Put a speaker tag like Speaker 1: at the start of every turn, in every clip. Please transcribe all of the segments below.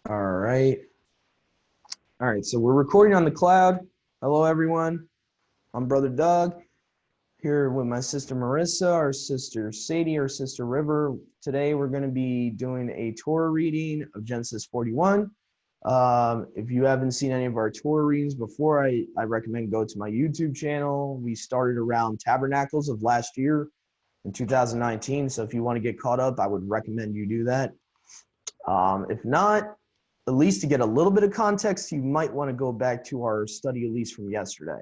Speaker 1: All right. All right. So we're recording on the cloud. Hello, everyone. I'm Brother Doug here with my sister Marissa, our sister Sadie, our sister River. Today we're going to be doing a Torah reading of Genesis 41. If you haven't seen any of our Torah readings before, I recommend go to my YouTube channel. We started around Tabernacles of last year in 2019. So if you want to get caught up, I would recommend you do that. If not, at least to get a little bit of context, you might want to go back to our study, at least from yesterday,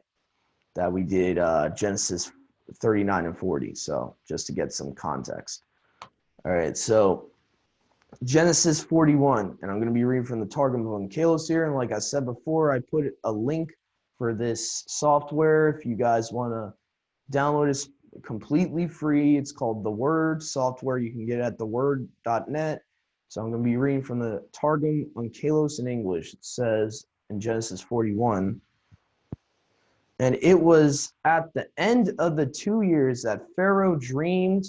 Speaker 1: that we did Genesis 39 and 40. So just to get some context. All right, so Genesis 41, and I'm going to be reading from the Targum of Kalos here. And like I said before, I put a link for this software if you guys want to download it. Completely free. It's called The Word software. You can get it at theword.net. So I'm going to be reading from the Targum on Kalos in English. It says in Genesis 41, and it was at the end of the 2 years that Pharaoh dreamed,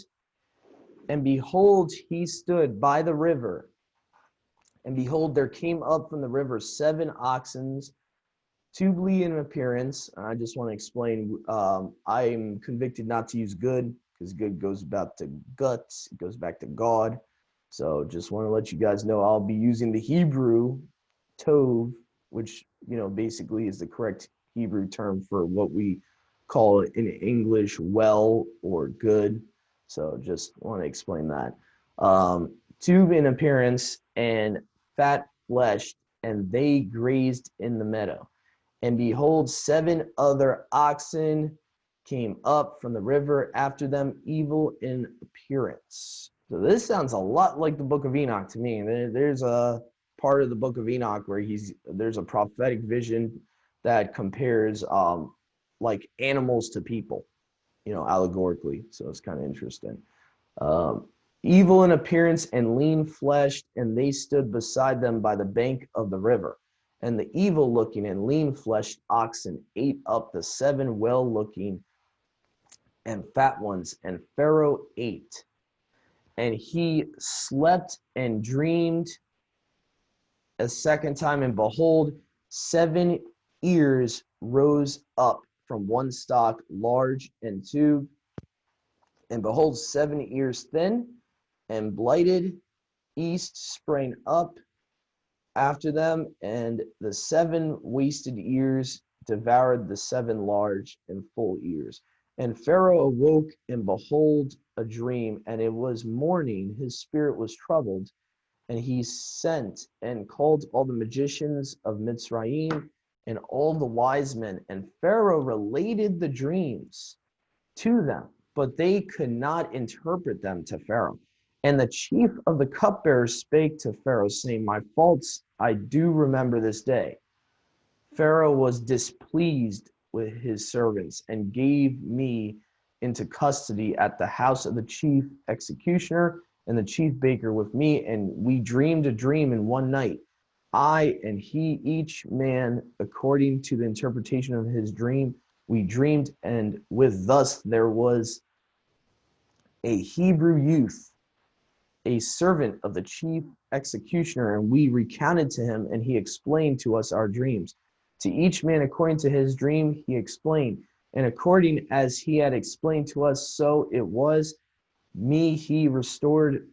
Speaker 1: and behold, he stood by the river. And behold, there came up from the river 7 oxen, tubely in appearance. I just want to explain, I'm convicted not to use good, because good goes back to guts. It goes back to God. So just want to let you guys know I'll be using the Hebrew tov, which, basically is the correct Hebrew term for what we call in English well or good. So just want to explain that. Tube in appearance and fat fleshed, and they grazed in the meadow. And behold, 7 other oxen came up from the river after them, evil in appearance. So this sounds a lot like the book of Enoch to me. There's a part of the book of Enoch where there's a prophetic vision that compares like animals to people, allegorically. So it's kind of interesting. Evil in appearance and lean fleshed, and they stood beside them by the bank of the river. And the evil looking and lean fleshed oxen ate up the 7 well looking and fat ones, and Pharaoh ate. And he slept and dreamed a second time, and behold, 7 ears rose up from one stalk, large and tube. And behold, 7 ears thin and blighted east sprang up after them, and the 7 wasted ears devoured the 7 large and full ears. And Pharaoh awoke, and behold, a dream, and it was morning. His spirit was troubled, and he sent and called all the magicians of Mitzrayim and all the wise men. And Pharaoh related the dreams to them, but they could not interpret them to Pharaoh. And the chief of the cupbearers spake to Pharaoh, saying, my faults I do remember this day. Pharaoh was displeased with his servants and gave me into custody at the house of the chief executioner and the chief baker with me. And we dreamed a dream in one night, I and he, each man according to the interpretation of his dream. We dreamed, and with thus there was a Hebrew youth, a servant of the chief executioner, and we recounted to him, and he explained to us our dreams. To each man according to his dream he explained, and according as he had explained to us, so it was. Me he restored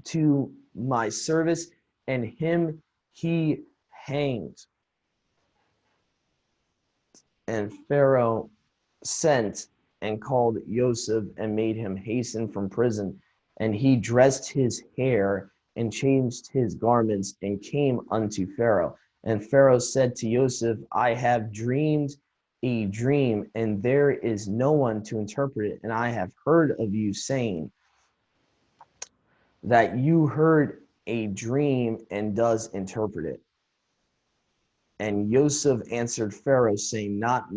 Speaker 1: to my service, and him he hanged. And Pharaoh sent and called Joseph and made him hasten from prison. And he dressed his hair and changed his garments and came unto Pharaoh. And Pharaoh said to Joseph, I have dreamed a dream, and there is no one to interpret it. And I have heard of you saying that you heard a dream and does interpret it. And Joseph answered Pharaoh, saying, not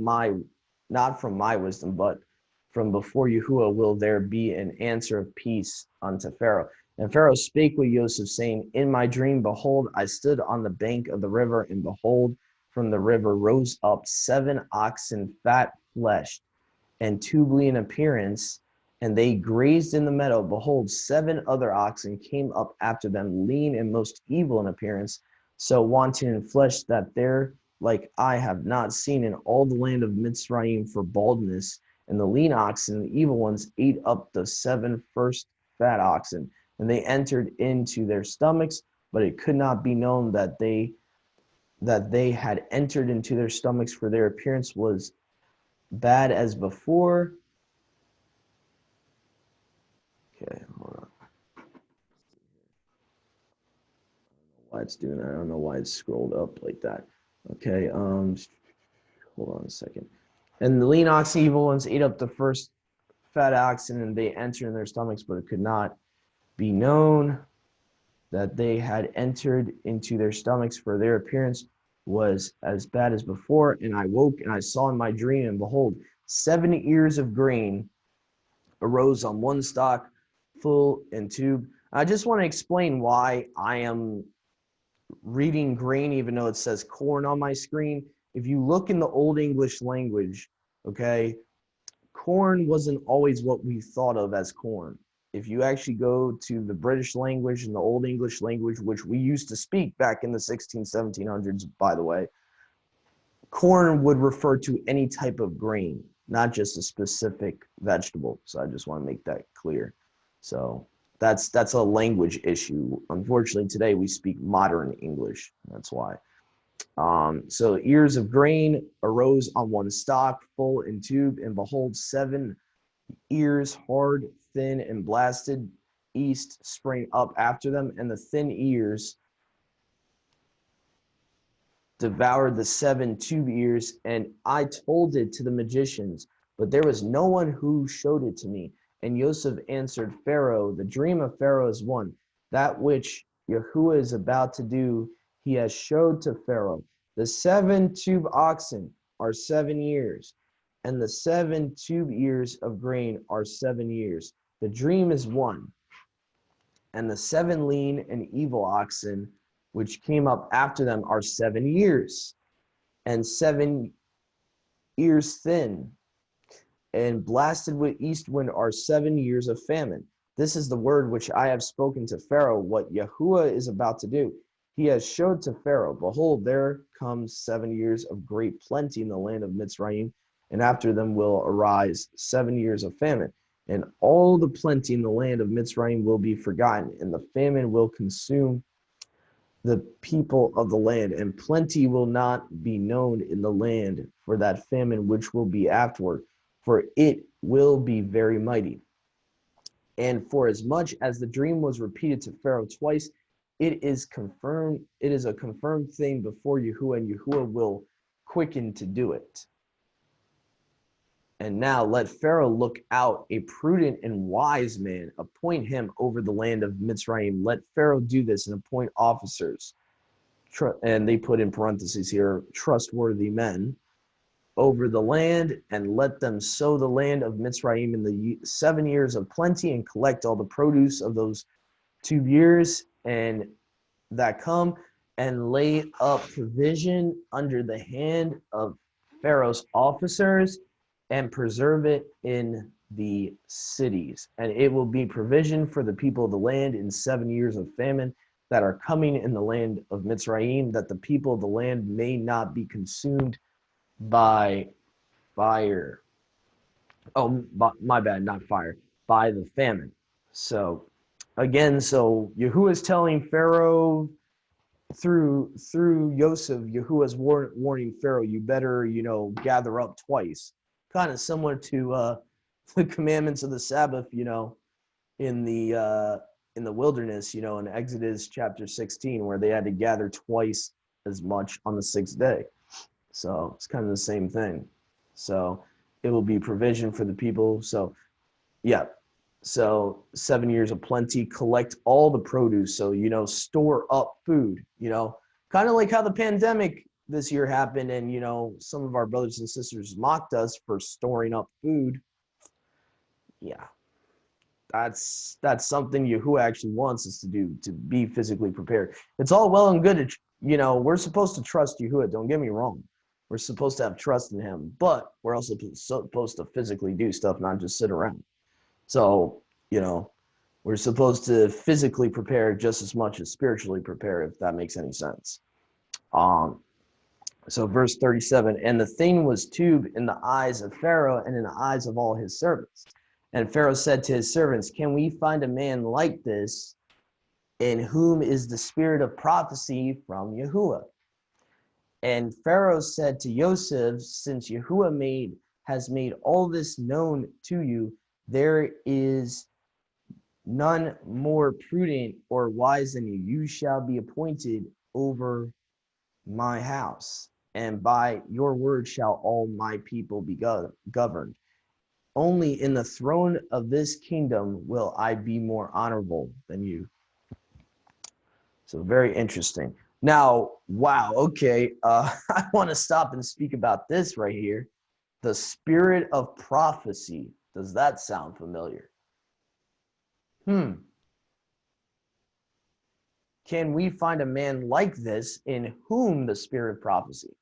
Speaker 1: from my wisdom, but from before Yahuwah will there be an answer of peace unto Pharaoh. And Pharaoh spake with Joseph, saying, in my dream, behold, I stood on the bank of the river, and behold, from the river rose up 7 oxen fat fleshed and tubely in appearance, and they grazed in the meadow. Behold, 7 other oxen came up after them, lean and most evil in appearance, so wanting in flesh that there like I have not seen in all the land of Mitzrayim for baldness. And the lean oxen, the evil ones, ate up the 7 first fat oxen, and they entered into their stomachs, but it could not be known that they had entered into their stomachs, for their appearance was bad as before. Okay, hold on. Why it's doing that? I don't know why it's scrolled up like that. Okay, hold on a second. And the lean oxen, evil ones, ate up the first fat oxen, and they entered in their stomachs, but it could not be known that they had entered into their stomachs, for their appearance was as bad as before. And I woke, and I saw in my dream, and behold, 7 ears of grain arose on one stalk, full and tube. I just want to explain why I am reading grain, even though it says corn on my screen. If you look in the Old English language, okay, corn wasn't always what we thought of as corn. If you actually go to the British language and the Old English language, which we used to speak back in the 1700s, by the way, corn would refer to any type of grain, not just a specific vegetable. So I just want to make that clear. So that's a language issue. Unfortunately, today we speak modern English. That's why. So ears of grain arose on one stalk, full and tube, and behold, 7 ears, hard, thin, and blasted, east sprang up after them, and the thin ears devoured the 7 tube ears. And I told it to the magicians, but there was no one who showed it to me. And Joseph answered Pharaoh, the dream of Pharaoh is one, that which Yahuwah is about to do, he has showed to Pharaoh. The 7 tube oxen are 7 years, and the 7 tube ears of grain are 7 years. The dream is one, and the 7 lean and evil oxen which came up after them are 7 years, and 7 ears thin and blasted with east wind are 7 years of famine. This is the word which I have spoken to Pharaoh, what Yahuwah is about to do. He has showed to Pharaoh, behold, there comes 7 years of great plenty in the land of Mitzrayim, and after them will arise 7 years of famine. And all the plenty in the land of Mitzrayim will be forgotten, and the famine will consume the people of the land, and plenty will not be known in the land for that famine which will be afterward, for it will be very mighty. And for as much as the dream was repeated to Pharaoh twice, it is a confirmed thing before Yahuwah, and Yahuwah will quicken to do it. And now let Pharaoh look out a prudent and wise man, appoint him over the land of Mitzrayim. Let Pharaoh do this and appoint officers. And they put in parentheses here, trustworthy men over the land, and let them sow the land of Mitzrayim in the 7 years of plenty, and collect all the produce of those 2 years and that come, and lay up provision under the hand of Pharaoh's officers, and preserve it in the cities. And it will be provision for the people of the land in 7 years of famine that are coming in the land of Mitzrayim, that the people of the land may not be consumed by fire. Oh, my bad, not fire, by the famine. So again, so Yahuwah is telling Pharaoh through Joseph, Yahuwah is warning Pharaoh, you better, gather up twice. Kind of similar to the commandments of the Sabbath, in the wilderness, in Exodus chapter 16, where they had to gather twice as much on the 6th day. So it's kind of the same thing. So it will be provision for the people. So yeah. So 7 years of plenty, collect all the produce. So, store up food, kind of like how the pandemic this year happened. And, some of our brothers and sisters mocked us for storing up food. Yeah. That's something Yahuwah actually wants us to do, to be physically prepared. It's all well and good. We're supposed to trust Yahuwah. Don't get me wrong. We're supposed to have trust in him, but we're also supposed to physically do stuff, not just sit around. So, we're supposed to physically prepare just as much as spiritually prepare, if that makes any sense. Um, so verse 37, and the thing was tube in the eyes of Pharaoh and in the eyes of all his servants. And Pharaoh said to his servants, can we find a man like this in whom is the spirit of prophecy from Yahuwah? And Pharaoh said to Joseph, since Yahuwah has made all this known to you, there is none more prudent or wise than you. You shall be appointed over my house, and by your word shall all my people be governed. Only in the throne of this kingdom will I be more honorable than you. So very interesting. Now, wow, okay, I want to stop and speak about this right here. The spirit of prophecy. Does that sound familiar? Can we find a man like this in whom the spirit of prophecy?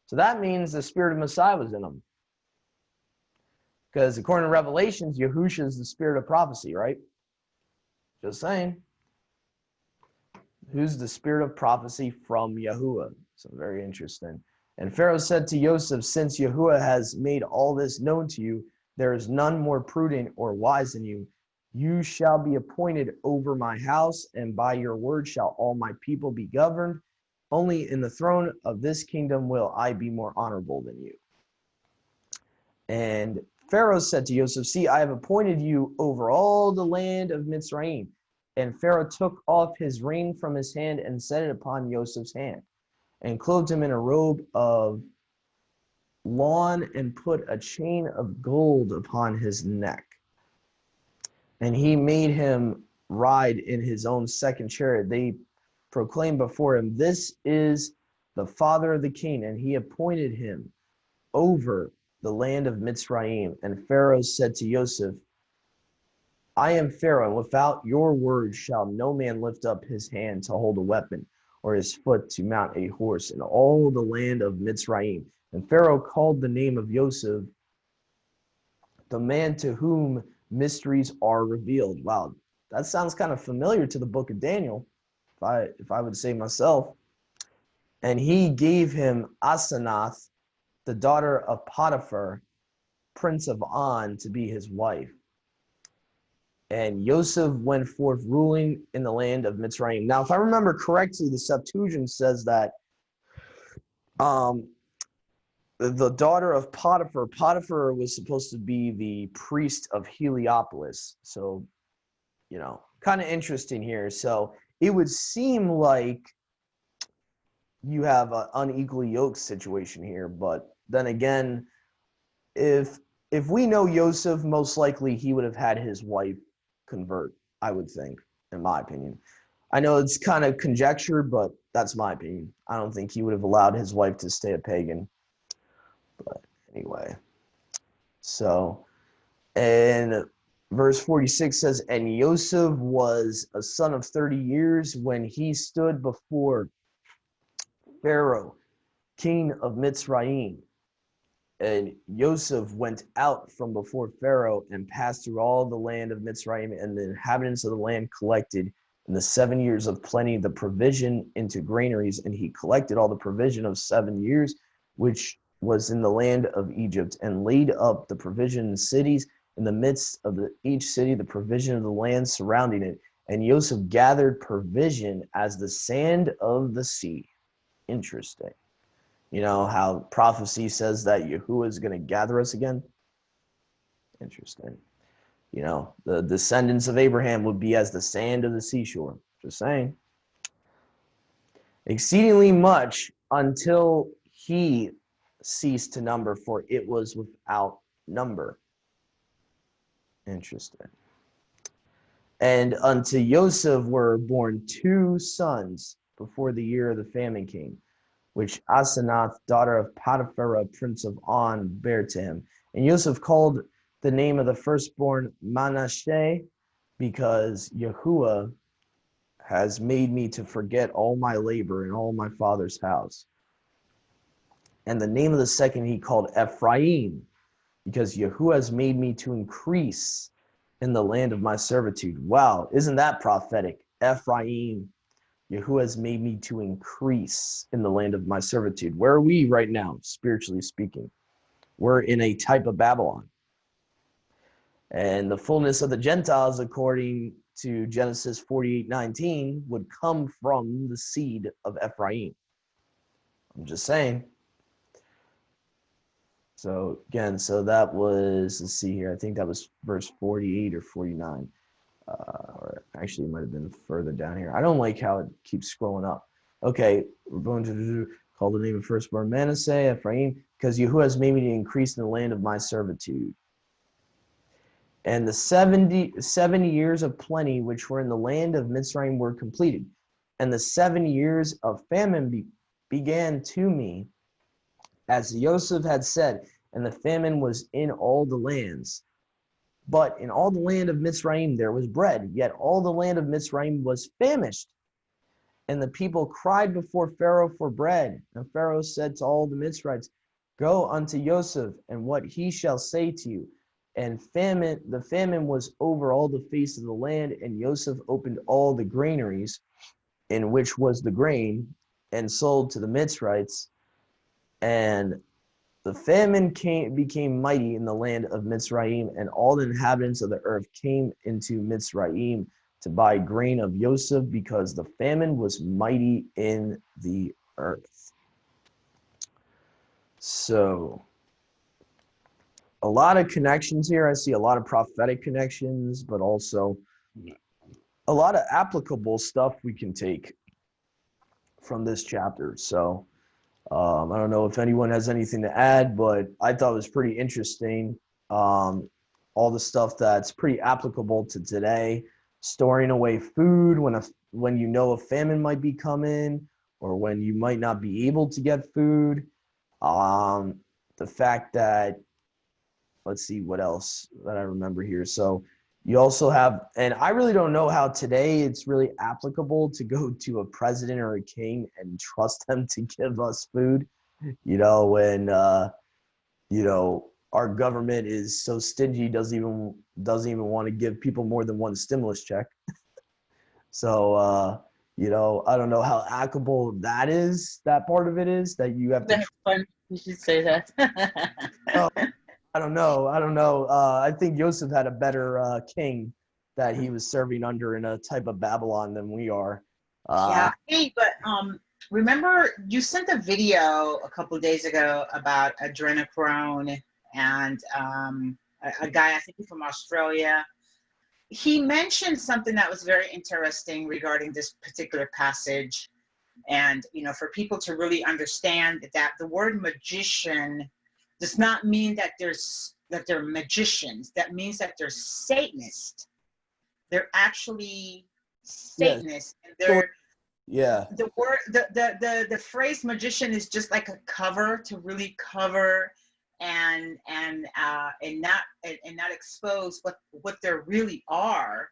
Speaker 1: So that means the spirit of Messiah was in him. Because according to Revelations, Yahusha is the spirit of prophecy, right? Just saying. Who's the spirit of prophecy from Yahuwah? So very interesting. And Pharaoh said to Joseph, since Yahuwah has made all this known to you, there is none more prudent or wise than you. You shall be appointed over my house, and by your word shall all my people be governed. Only in the throne of this kingdom will I be more honorable than you. And Pharaoh said to Joseph, see, I have appointed you over all the land of Mitzrayim. And Pharaoh took off his ring from his hand and set it upon Joseph's hand, and clothed him in a robe of lawn and put a chain of gold upon his neck. And he made him ride in his own second chariot. They proclaimed before him, this is the father of the king, and he appointed him over the land of Mitzrayim. And Pharaoh said to Joseph, I am Pharaoh, and without your word shall no man lift up his hand to hold a weapon, or his foot to mount a horse in all the land of Mitzrayim. And Pharaoh called the name of Joseph, the man to whom mysteries are revealed. Wow, that sounds kind of familiar to the book of Daniel, if I would say myself. And he gave him Asenath, the daughter of Potiphar, prince of On, to be his wife. And Joseph went forth ruling in the land of Mitzrayim. Now, if I remember correctly, the Septuagint says that the daughter of Potiphar was supposed to be the priest of Heliopolis. So, kind of interesting here. So it would seem like you have an unequally yoked situation here. But then again, if we know Joseph, most likely he would have had his wife convert, I would think, in my opinion. I know it's kind of conjecture, but that's my opinion. I don't think he would have allowed his wife to stay a pagan. But anyway, so, and verse 46 says, and Joseph was a son of 30 years when he stood before Pharaoh, king of Mitzrayim. And Joseph went out from before Pharaoh and passed through all the land of Mitzrayim, and the inhabitants of the land collected in the 7 years of plenty the provision into granaries, and he collected all the provision of 7 years, which was in the land of Egypt, and laid up the provision in cities in the midst of each city, the provision of the land surrounding it. And Joseph gathered provision as the sand of the sea. Interesting. You know how prophecy says that Yahuwah is going to gather us again? Interesting. The descendants of Abraham would be as the sand of the seashore. Just saying. Exceedingly much until he ceased to number, for it was without number. Interesting. And unto Joseph were born 2 sons before the year of the famine came, which Asenath, daughter of Potiphar, prince of On, bare to him. And Joseph called the name of the firstborn Manasseh, because Yahuwah has made me to forget all my labor in all my father's house. And the name of the second he called Ephraim, because Yahuwah has made me to increase in the land of my servitude. Wow, isn't that prophetic? Ephraim, Yahuwah has made me to increase in the land of my servitude. Where are we right now, spiritually speaking? We're in a type of Babylon. And the fullness of the Gentiles, according to Genesis 48:19, would come from the seed of Ephraim. I'm just saying. So again, so that was, let's see here, I think that was verse 48 or 49. Or actually it might have been further down here. I don't like how it keeps scrolling up. Okay, we're going to call the name of firstborn Manasseh, Ephraim, because Yahuwah has made me to increase in the land of my servitude. And the 70 years of plenty which were in the land of Mitzrayim were completed. And the 7 years of famine began to me, as Joseph had said, and the famine was in all the lands. But in all the land of Mitzrayim there was bread, yet all the land of Mitzrayim was famished. And the people cried before Pharaoh for bread. And Pharaoh said to all the Mitzrayites, go unto Joseph, and what he shall say to you. And the famine was over all the face of the land, and Joseph opened all the granaries in which was the grain, and sold to the Mitzrayites. And the famine became mighty in the land of Mitzrayim, and all the inhabitants of the earth came into Mitzrayim to buy grain of Joseph, because the famine was mighty in the earth. So a lot of connections here. I see a lot of prophetic connections, but also a lot of applicable stuff we can take from this chapter. So I don't know if anyone has anything to add, but I thought it was pretty interesting. All the stuff that's pretty applicable to today, storing away food when you know a famine might be coming, or when you might not be able to get food. The fact that, let's see what else that I remember here. So you also have, and I really don't know how today it's really applicable to go to a president or a king and trust them to give us food, when, our government is so stingy, doesn't even want to give people more than one stimulus check. So, I don't know how applicable that part of it is, that you have to.
Speaker 2: That's fun. You should say that.
Speaker 1: I don't know. I think Joseph had a better king that he was serving under in a type of Babylon than we are.
Speaker 2: Yeah. Hey, but remember you sent a video a couple of days ago about adrenochrome and a guy, I think he's from Australia. He mentioned something that was very interesting regarding this particular passage. And, for people to really understand that the word magician does not mean that they're magicians. That means that they're Satanists. They're actually Satanists.
Speaker 1: Yes.
Speaker 2: And the word, the phrase magician is just like a cover to really cover and not expose what they really are.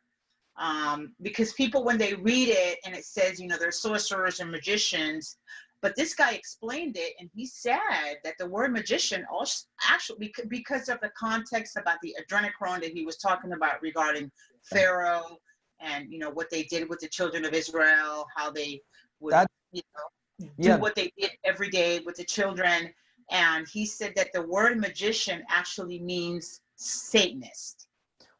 Speaker 2: Because people, when they read it and it says, they're sorcerers and magicians, but this guy explained it, and he said that the word magician also actually, because of the context about the adrenochrome that he was talking about regarding Pharaoh and what they did with the children of Israel, how they would do what they did every day with the children, and he said that the word magician actually means Satanist.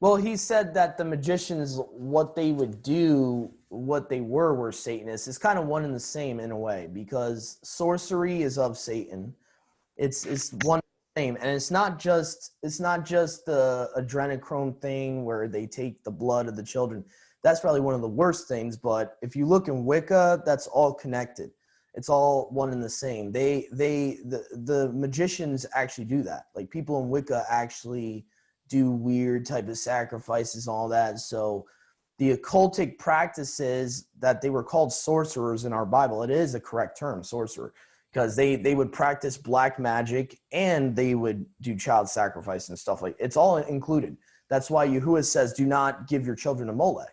Speaker 1: Well, he said that the magicians, what they would do, what they were Satanists. It's kind of one and the same in a way, because sorcery is of Satan. It's one and the same, and it's not just the adrenochrome thing where they take the blood of the children. That's probably one of the worst things. But if you look in Wicca, that's all connected. It's all one and the same. The magicians actually do that. Like, people in Wicca actually do weird type of sacrifices and all that. So the occultic practices that they were called sorcerers in our Bible, it is a correct term, sorcerer, because they would practice black magic and they would do child sacrifice and stuff like it's all included. That's why Yahuwah says, do not give your children to Molech,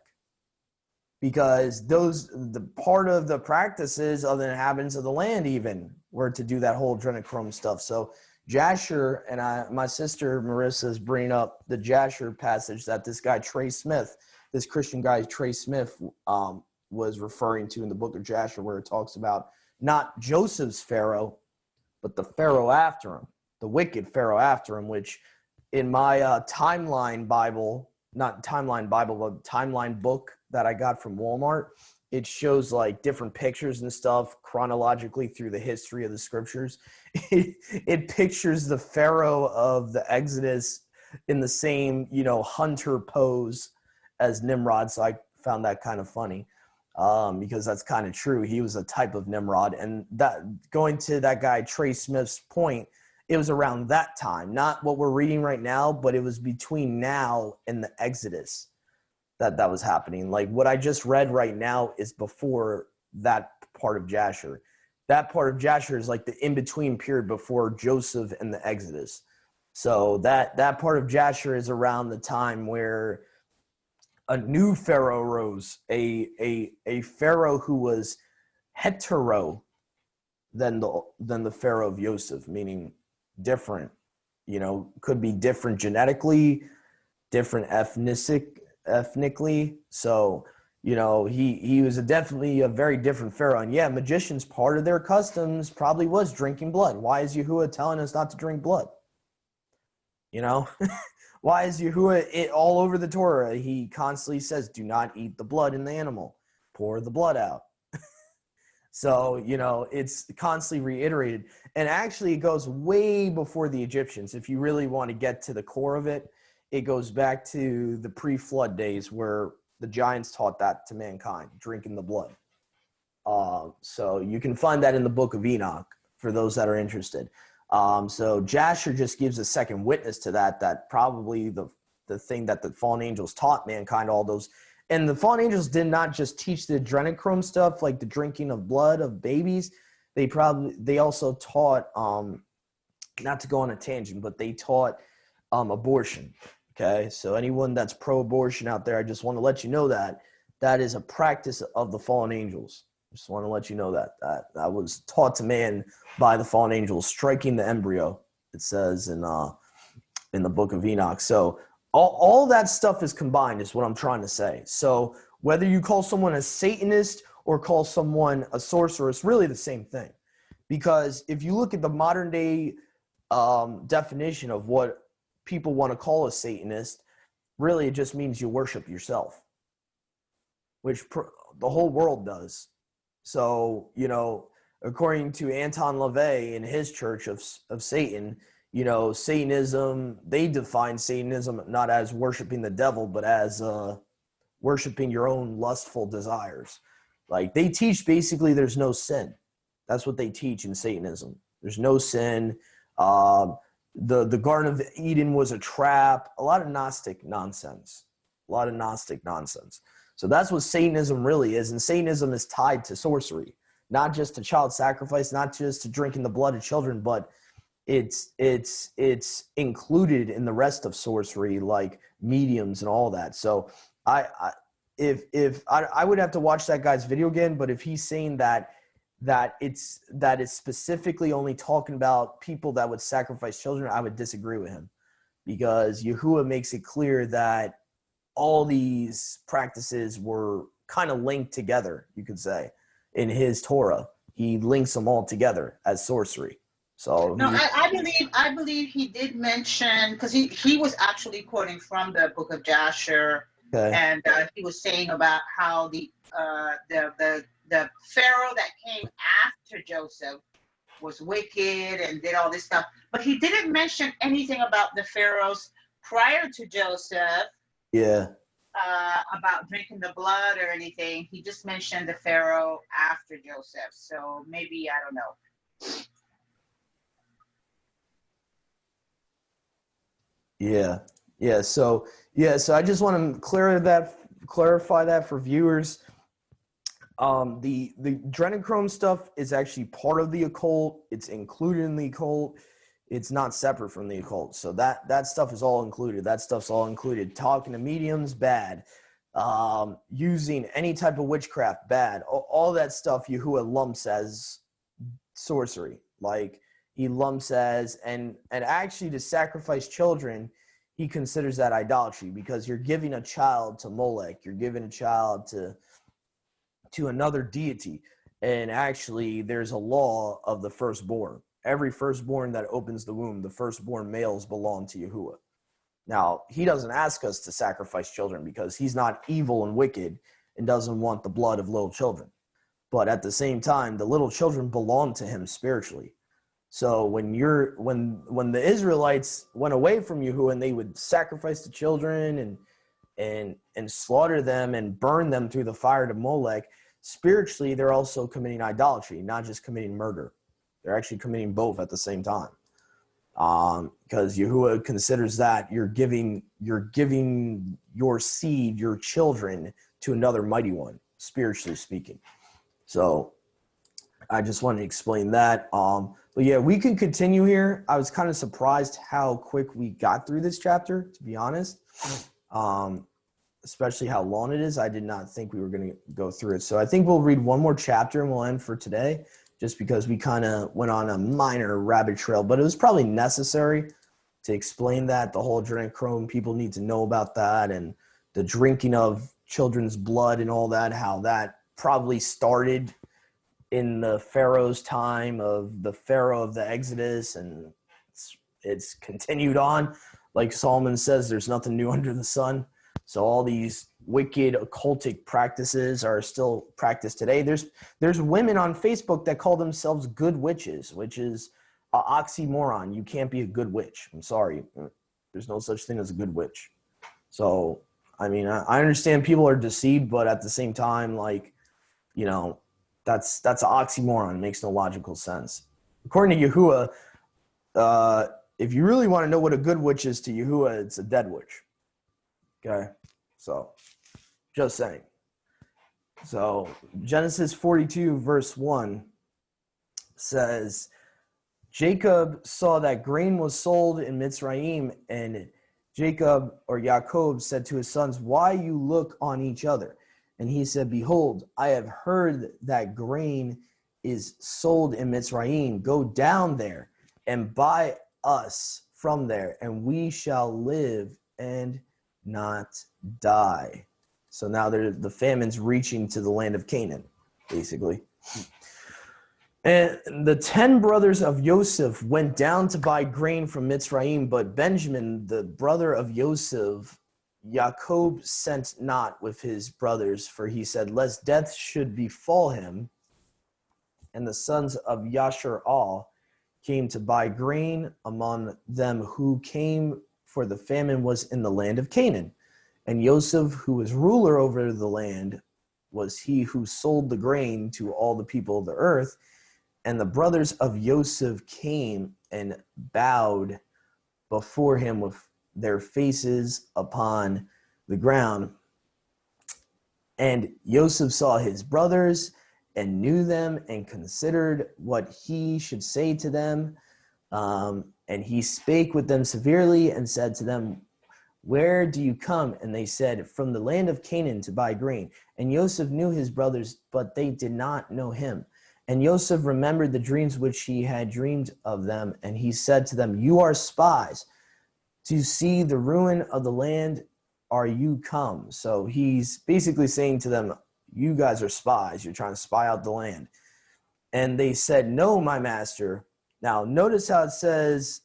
Speaker 1: because the part of the practices of the inhabitants of the land even were to do that whole adrenochrome stuff. So Jasher, and my sister Marissa is bringing up the Jasher passage that this guy Trey Smith, this Christian guy Trey Smith, was referring to in the book of Jasher, where it talks about not Joseph's Pharaoh, but the Pharaoh after him, the wicked Pharaoh after him, which in my timeline Bible, not timeline Bible, but timeline book that I got from Walmart, it shows like different pictures and stuff chronologically through the history of the scriptures. It pictures the Pharaoh of the Exodus in the same, hunter pose as Nimrod. So I found that kind of funny because that's kind of true. He was a type of Nimrod. And that, going to that guy Trey Smith's point, it was around that time, not what we're reading right now, but it was between now and the Exodus that was happening. Like what I just read right now is before that part of Jasher. That part of Jasher is like the in-between period before Joseph and the Exodus. So that part of Jasher is around the time where a new Pharaoh rose, a Pharaoh who was hetero than the Pharaoh of Joseph, meaning different, could be different genetically, different ethnically. So, he was definitely a very different Pharaoh. And yeah, magicians, part of their customs probably was drinking blood. Why is Yahuwah telling us not to drink blood? Why is Yahuwah all over the Torah? He constantly says, do not eat the blood in the animal, pour the blood out. So, it's constantly reiterated. And actually, it goes way before the Egyptians. If you really want to get to the core of it, it goes back to the pre-flood days where the giants taught that to mankind, drinking the blood. So you can find that in the book of Enoch for those that are interested. So Jasher just gives a second witness to that probably the thing that the fallen angels taught mankind, all those. And the fallen angels did not just teach the adrenochrome stuff, like the drinking of blood of babies. They also taught, not to go on a tangent, but they taught abortion. Okay, so anyone that's pro-abortion out there, I just want to let you know that is a practice of the fallen angels. Just want to let you know that was taught to man by the fallen angels, striking the embryo. It says in the book of Enoch. So all that stuff is combined, is what I'm trying to say. So whether you call someone a Satanist or call someone a sorcerer, it's really the same thing. Because if you look at the modern day definition of what people want to call a Satanist, really it just means you worship yourself, which the whole world does. So, according to Anton LaVey in his church of Satan, Satanism, they define Satanism not as worshiping the devil, but as worshiping your own lustful desires. Like they teach basically there's no sin. That's what they teach in Satanism. There's no sin. The Garden of Eden was a trap. A lot of Gnostic nonsense. So that's what Satanism really is. And Satanism is tied to sorcery, not just to child sacrifice, not just to drinking the blood of children, but it's included in the rest of sorcery, like mediums and all that. So I would have to watch that guy's video again, but if he's saying that it's specifically only talking about people that would sacrifice children, I would disagree with him, because Yahuwah makes it clear that all these practices were kind of linked together, you could say, in his Torah. He links them all together as sorcery. So
Speaker 2: no, I believe he did mention, because he was actually quoting from the book of Jasher, okay. And he was saying about how the Pharaoh that came after Joseph was wicked and did all this stuff, but he didn't mention anything about the pharaohs prior to Joseph.
Speaker 1: Yeah.
Speaker 2: About drinking the blood or anything. He just mentioned the Pharaoh after Joseph. So maybe, I don't know. Yeah. So I just want to clarify that for viewers. The adrenochrome stuff is actually part of the occult. It's included in the occult. It's not separate from the occult. So that stuff is all included. That stuff's all included. Talking to mediums, bad. Using any type of witchcraft, bad. All that stuff Yahuwah lumps as sorcery. Like
Speaker 1: he lumps as, and actually to sacrifice children, he considers that idolatry, because you're giving a child to Molech, you're giving a child to another deity. And actually there's a law of the firstborn. Every firstborn that opens the womb, the firstborn males belong to Yahuwah. Now, he doesn't ask us to sacrifice children because he's not evil and wicked and doesn't want the blood of little children. But at the same time, the little children belong to him spiritually. So when the Israelites went away from Yahuwah and they would sacrifice the children and slaughter them and burn them through the fire to Molech, spiritually they're also committing idolatry, not just committing murder. They're actually committing both at the same time. Because Yahuwah considers that you're giving your seed, your children, to another mighty one, spiritually speaking. So I just wanted to explain that. But yeah, we can continue here. I was kind of surprised how quick we got through this chapter, to be honest. Especially how long it is. I did not think we were going to go through it. So I think we'll read one more chapter and we'll end for today, just because we kind of went on a minor rabbit trail, but it was probably necessary to explain that. The whole adrenochrome, people need to know about that, and the drinking of children's blood and all that, how that probably started in the Pharaoh's time of the Pharaoh of the Exodus, and it's continued on. Like Solomon says, there's nothing new under the sun. So all these wicked occultic practices are still practiced today. There's women on Facebook that call themselves good witches, which is an oxymoron. You can't be a good witch. I'm sorry. There's no such thing as a good witch. So, I mean, I understand people are deceived, but at the same time, like, you know, that's an oxymoron. It makes no logical sense. According to Yahuwah, if you really want to know what a good witch is to Yahuwah, it's a dead witch. Okay, so just saying. So Genesis 42 verse 1 says, Jacob saw that grain was sold in Mitzrayim, and Jacob, or Yaakov, said to his sons, why you look on each other? And he said, behold, I have heard that grain is sold in Mitzrayim. Go down there and buy us from there, and we shall live and not die. So now the famine's reaching to the land of Canaan, basically. And the 10 brothers of Joseph went down to buy grain from Mitzrayim, but Benjamin, the brother of Joseph, Jacob sent not with his brothers, for he said, lest death should befall him. And the sons of Yashar'al came to buy grain among them who came, for the famine was in the land of Canaan. And Joseph, who was ruler over the land, was he who sold the grain to all the people of the earth. And the brothers of Joseph came and bowed before him with their faces upon the ground. And Joseph saw his brothers and knew them and considered what he should say to them. And he spake with them severely and said to them, where do you come? And they said, from the land of Canaan to buy grain. And Joseph knew his brothers, but they did not know him. And Joseph remembered the dreams which he had dreamed of them. And he said to them, you are spies. To see the ruin of the land are you come? So he's basically saying to them, you guys are spies. You're trying to spy out the land. And they said, no, my master. Now, notice how it says,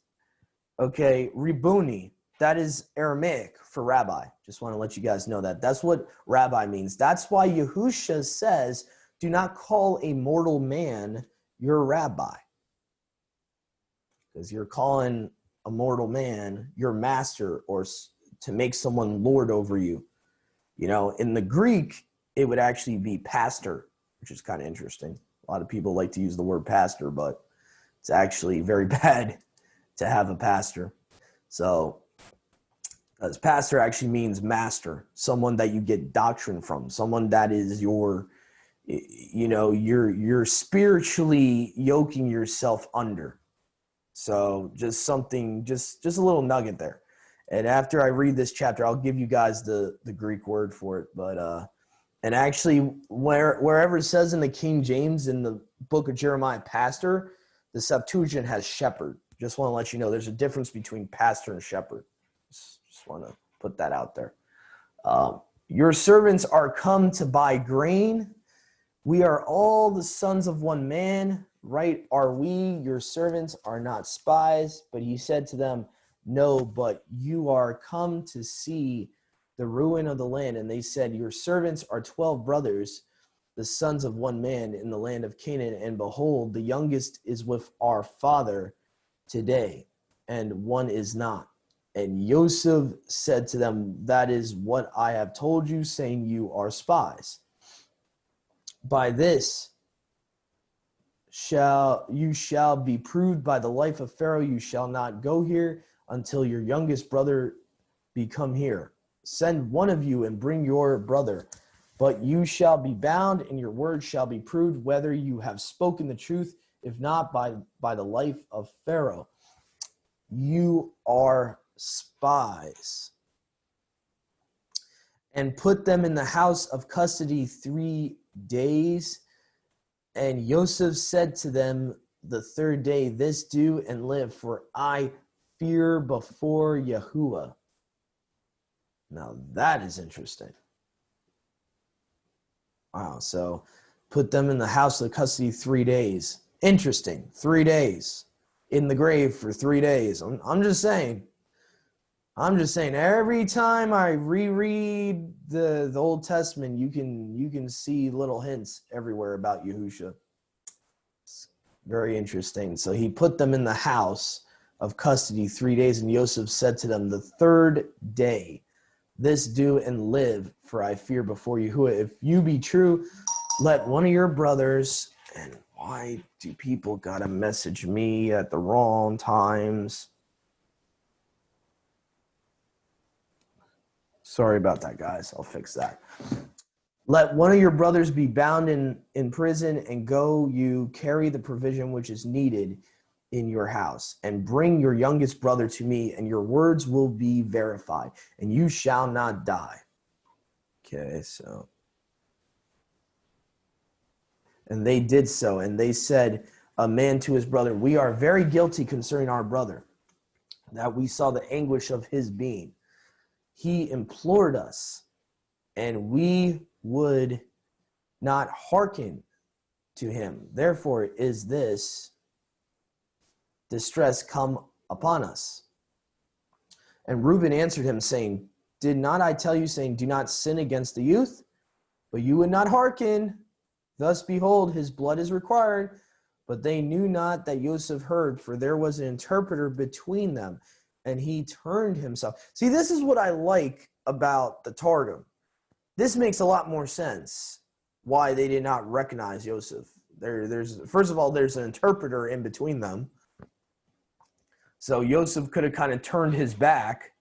Speaker 1: okay, Ribuni. That is Aramaic for rabbi. Just want to let you guys know that. That's what rabbi means. That's why Yahusha says, do not call a mortal man your rabbi. Because you're calling a mortal man your master, or to make someone lord over you. You know, in the Greek, it would actually be pastor, which is kind of interesting. A lot of people like to use the word pastor, but it's actually very bad to have a pastor. So, as pastor actually means master, someone that you get doctrine from, someone that is your, you know, you're spiritually yoking yourself under. So just something, just a little nugget there. And after I read this chapter, I'll give you guys the Greek word for it. But and actually, wherever it says in the King James in the book of Jeremiah, pastor, The Septuagint has shepherd. Just want to let you know there's a difference between pastor and shepherd. Just want to put that out there. Your servants are come to buy grain. We are all the sons of one man, right are we? Your servants are not spies. But he said to them, no, but you are come to see the ruin of the land. And they said, your servants are 12 brothers, the sons of one man in the land of Canaan. And behold, the youngest is with our father today, and one is not. And Joseph said to them, that is what I have told you, saying you are spies. By this you shall be proved by the life of Pharaoh. You shall not go here until your youngest brother be come here. Send one of you and bring your brother. But you shall be bound, and your word shall be proved, whether you have spoken the truth, if not by the life of Pharaoh. You are spies. And put them in the house of custody 3 days. And Joseph said to them the third day, this do and live, for I fear before Yahuwah. Now that is interesting. Wow, so put them in the house of custody 3 days. Interesting, 3 days. In the grave for 3 days. I'm just saying. Every time I reread the Old Testament, you can see little hints everywhere about Yahusha. It's very interesting. So he put them in the house of custody 3 days, and Joseph said to them the third day, this do and live, for I fear before Yahuwah. If you be true, let one of your brothers, and why do people gotta message me at the wrong times? Sorry about that, guys. I'll fix that. Let one of your brothers be bound in prison, and go you carry the provision which is needed in your house, and bring your youngest brother to me, and your words will be verified, and you shall not die. Okay, so. And they did so, and they said, a man to his brother, we are very guilty concerning our brother, that we saw the anguish of his being. He implored us, and we would not hearken to him. Therefore is this distress come upon us. And Reuben answered him, saying, did not I tell you, saying, do not sin against the youth? But you would not hearken. Thus, behold, his blood is required. But they knew not that Joseph heard, for there was an interpreter between them, and he turned himself. See, this is what I like about the Targum. This makes a lot more sense why they did not recognize Joseph. There's first of all, there's an interpreter in between them. So Joseph could have kind of turned his back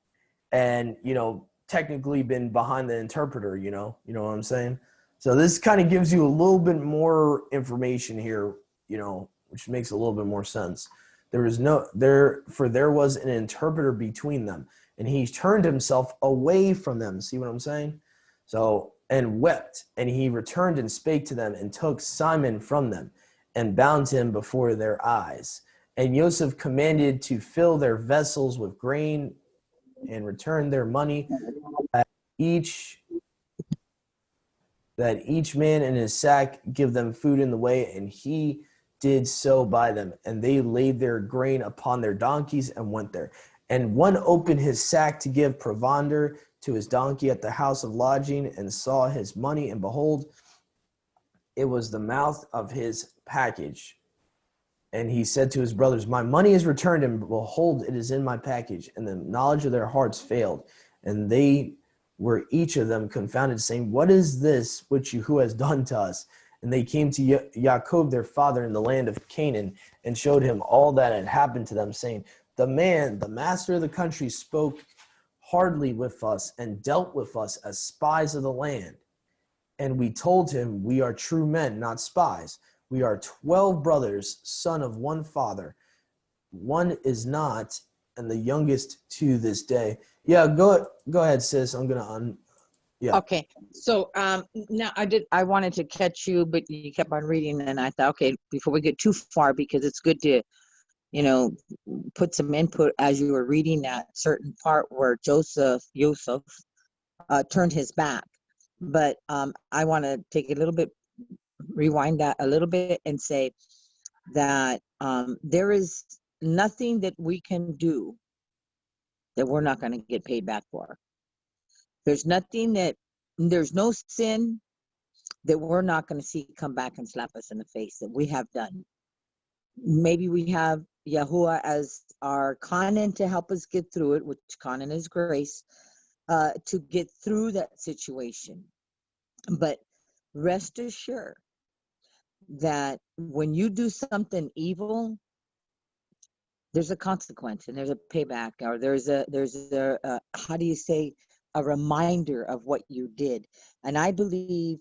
Speaker 1: and, technically been behind the interpreter, you know what I'm saying? So this kind of gives you a little bit more information here, which makes a little bit more sense. There was an interpreter between them, and he turned himself away from them. See what I'm saying? So, and wept, and he returned and spake to them, and took Simon from them, and bound him before their eyes. And Joseph commanded to fill their vessels with grain, and return their money, that each man in his sack give them food in the way, and he did so by them. And they laid their grain upon their donkeys and went there. And one opened his sack to give provender to his donkey at the house of lodging, and saw his money, and behold, it was the mouth of his package. And he said to his brothers, my money is returned, and behold, it is in my package. And the knowledge of their hearts failed, and they were each of them confounded, saying, what is this which Yahuwah has done to us? And they came to Yaakov their father in the land of Canaan, and showed him all that had happened to them, saying, the master of the country, spoke hardly with us, and dealt with us as spies of the land. And we told him, we are true men, not spies. We are 12 brothers, son of one father. One is not, and the youngest to this day. Yeah, go ahead, sis. I'm gonna Yeah.
Speaker 3: Okay. So now I wanted to catch you, but you kept on reading, and I thought, okay, before we get too far, because it's good to, you know, put some input as you were reading that certain part where Joseph turned his back. But I want to take a little bit, rewind that a little bit, and say that there is nothing that we can do that we're not going to get paid back for. There's no sin that we're not going to see come back and slap us in the face that we have done. Maybe we have Yahuwah as our Kanan to help us get through it, which Kanan is grace, to get through that situation. But rest assured that when you do something evil, there's a consequence and there's a payback, or there's a how do you say, a reminder of what you did. And I believe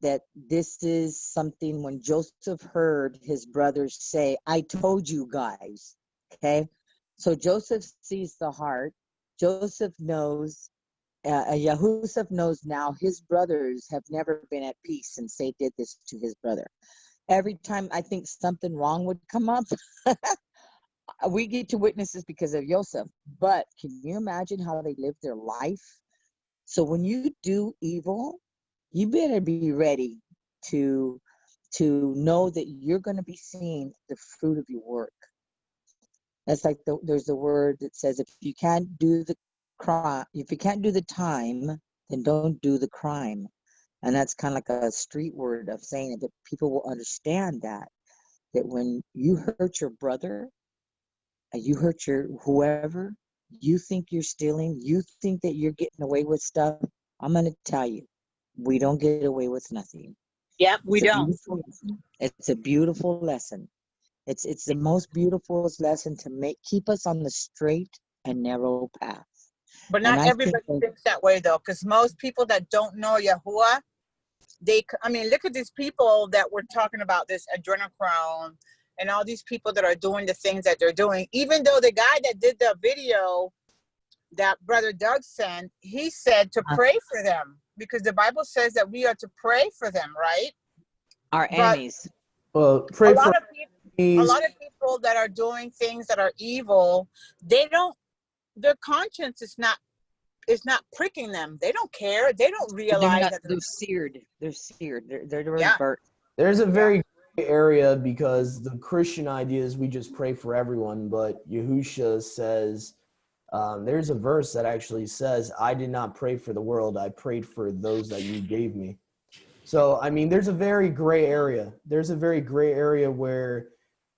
Speaker 3: that this is something when Joseph heard his brothers say, I told you guys. Okay, so Joseph sees the heart. Joseph knows, Yahusef knows now his brothers have never been at peace since they did this to his brother. Every time I think something wrong would come up, we get to witness this because of Joseph. But can you imagine how they live their life? So when you do evil, you better be ready to know that you're going to be seeing the fruit of your work. That's like there's the word that says, if you can't do the crime, if you can't do the time, then don't do the crime. And that's kind of like a street word of saying it, but people will understand that when you hurt your brother, you hurt your whoever, you think you're stealing, you think that you're getting away with stuff, I'm going to tell you, we don't get away with nothing.
Speaker 2: Yep, we don't.
Speaker 3: It's a beautiful lesson. It's the most beautiful lesson to keep us on the straight and narrow path.
Speaker 2: But not everybody thinks that way, though, because most people that don't know Yahuwah, look at these people that we're talking about, this adrenochrome, and all these people that are doing the things that they're doing. Even though the guy that did the video that Brother Doug sent, he said to pray for them, because the Bible says that we are to pray for them, right?
Speaker 3: Our enemies.
Speaker 1: Well, pray for
Speaker 2: a lot of people that are doing things that are evil, their conscience is not pricking them. They don't care. They don't realize that
Speaker 3: they're seared. They're seared. They're already burnt.
Speaker 1: There's a very gray area, because the Christian idea is we just pray for everyone, but Yahusha says, there's a verse that actually says, I did not pray for the world, I prayed for those that you gave me. So, I mean, there's a very gray area. There's a very gray area where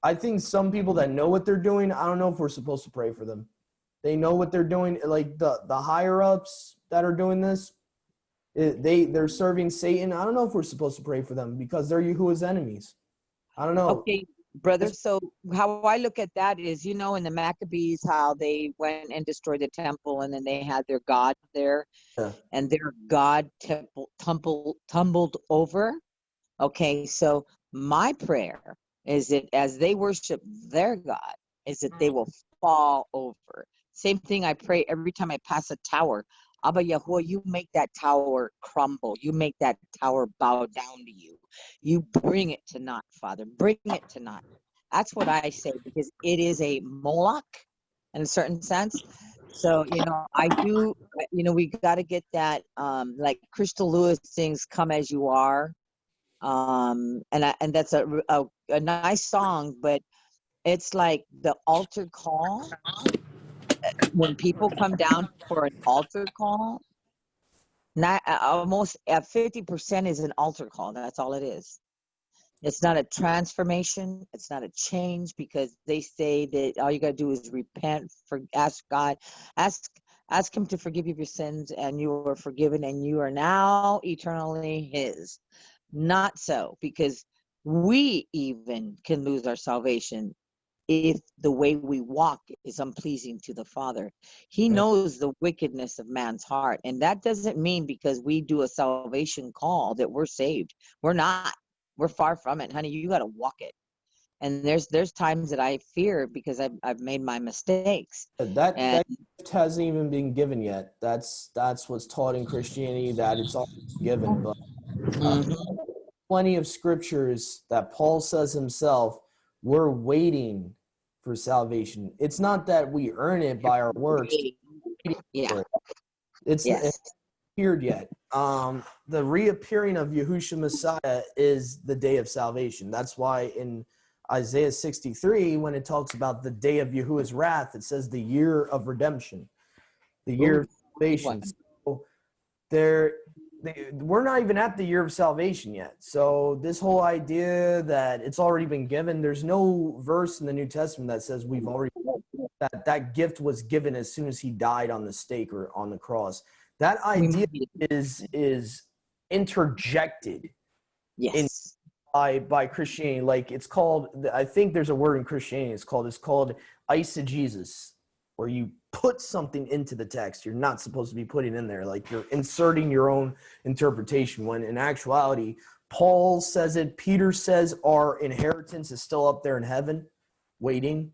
Speaker 1: I think some people that know what they're doing, I don't know if we're supposed to pray for them. They know what they're doing. Like the higher ups that are doing this, they're serving Satan. I don't know if we're supposed to pray for them because they're Yahuwah's enemies. I don't know.
Speaker 3: Okay, brother. So how I look at that is, in the Maccabees, how they went and destroyed the temple, and then they had their God there, and their God tumbled over. Okay, so my prayer is that as they worship their God, is that they will fall over. Same thing I pray every time I pass a tower. Abba Yahuwah, you make that tower crumble. You make that tower bow down to you. You bring it to naught, Father. Bring it to naught. That's what I say, because it is a Moloch in a certain sense. So, I do, we got to get that, like Crystal Lewis sings, Come As You Are. And that's a nice song, but it's like the altar call. When people come down for an altar call, not almost at 50% is an altar call. That's all it is. It's not a transformation. It's not a change, because they say that all you got to do is repent, ask God, ask him to forgive you your sins, and you are forgiven, and you are now eternally his. Not so, because we even can lose our salvation if the way we walk is unpleasing to the Father. He knows the wickedness of man's heart. And that doesn't mean because we do a salvation call that we're saved. We're not. We're far from it, honey. You got to walk it. And there's times that I fear because I've made my mistakes.
Speaker 1: That
Speaker 3: And
Speaker 1: gift hasn't even been given yet. That's what's taught in Christianity, that it's all given. But
Speaker 3: mhm,
Speaker 1: plenty of scriptures that Paul says himself, we're waiting for salvation. It's not that we earn it by our works.
Speaker 3: yeah,
Speaker 1: It's
Speaker 3: yes.
Speaker 1: appeared yet. The reappearing of Yahushua Messiah is the day of salvation. That's why in Isaiah 63, when it talks about the day of Yahuwah's wrath, it says the year of redemption, the year of salvation. So we're not even at the year of salvation yet. So this whole idea that it's already been given, there's no verse in the New Testament that says we've already, that gift was given as soon as he died on the stake or on the cross. That idea is interjected in
Speaker 3: Yes.
Speaker 1: by Christianity. Like, it's called, I think there's a word in Christianity, it's called eisegesis, where you put something into the text you're not supposed to be putting in there. Like, you're inserting your own interpretation, when in actuality, Paul says it, Peter says our inheritance is still up there in heaven waiting.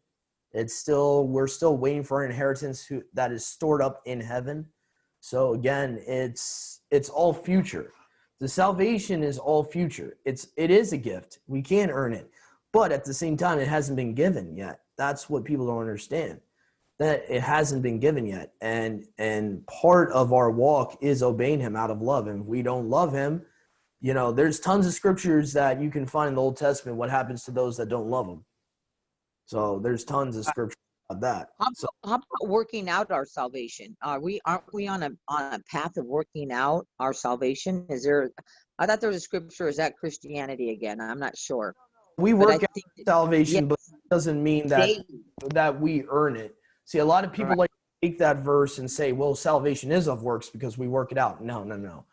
Speaker 1: We're still waiting for our inheritance that is stored up in heaven. So again, it's all future. The salvation is all future. It is a gift. We can't earn it. But at the same time, it hasn't been given yet. That's what people don't understand. That it hasn't been given yet. And part of our walk is obeying him out of love. And if we don't love him, there's tons of scriptures that you can find in the Old Testament, what happens to those that don't love him. So there's tons of scripture about that.
Speaker 3: How about working out our salvation? Aren't we on a path of working out our salvation? I thought there was a scripture. Is that Christianity again? I'm not sure.
Speaker 1: We
Speaker 3: But
Speaker 1: work out salvation, but it doesn't mean that we earn it. See, a lot of people like to take that verse and say, well, salvation is of works because we work it out. No.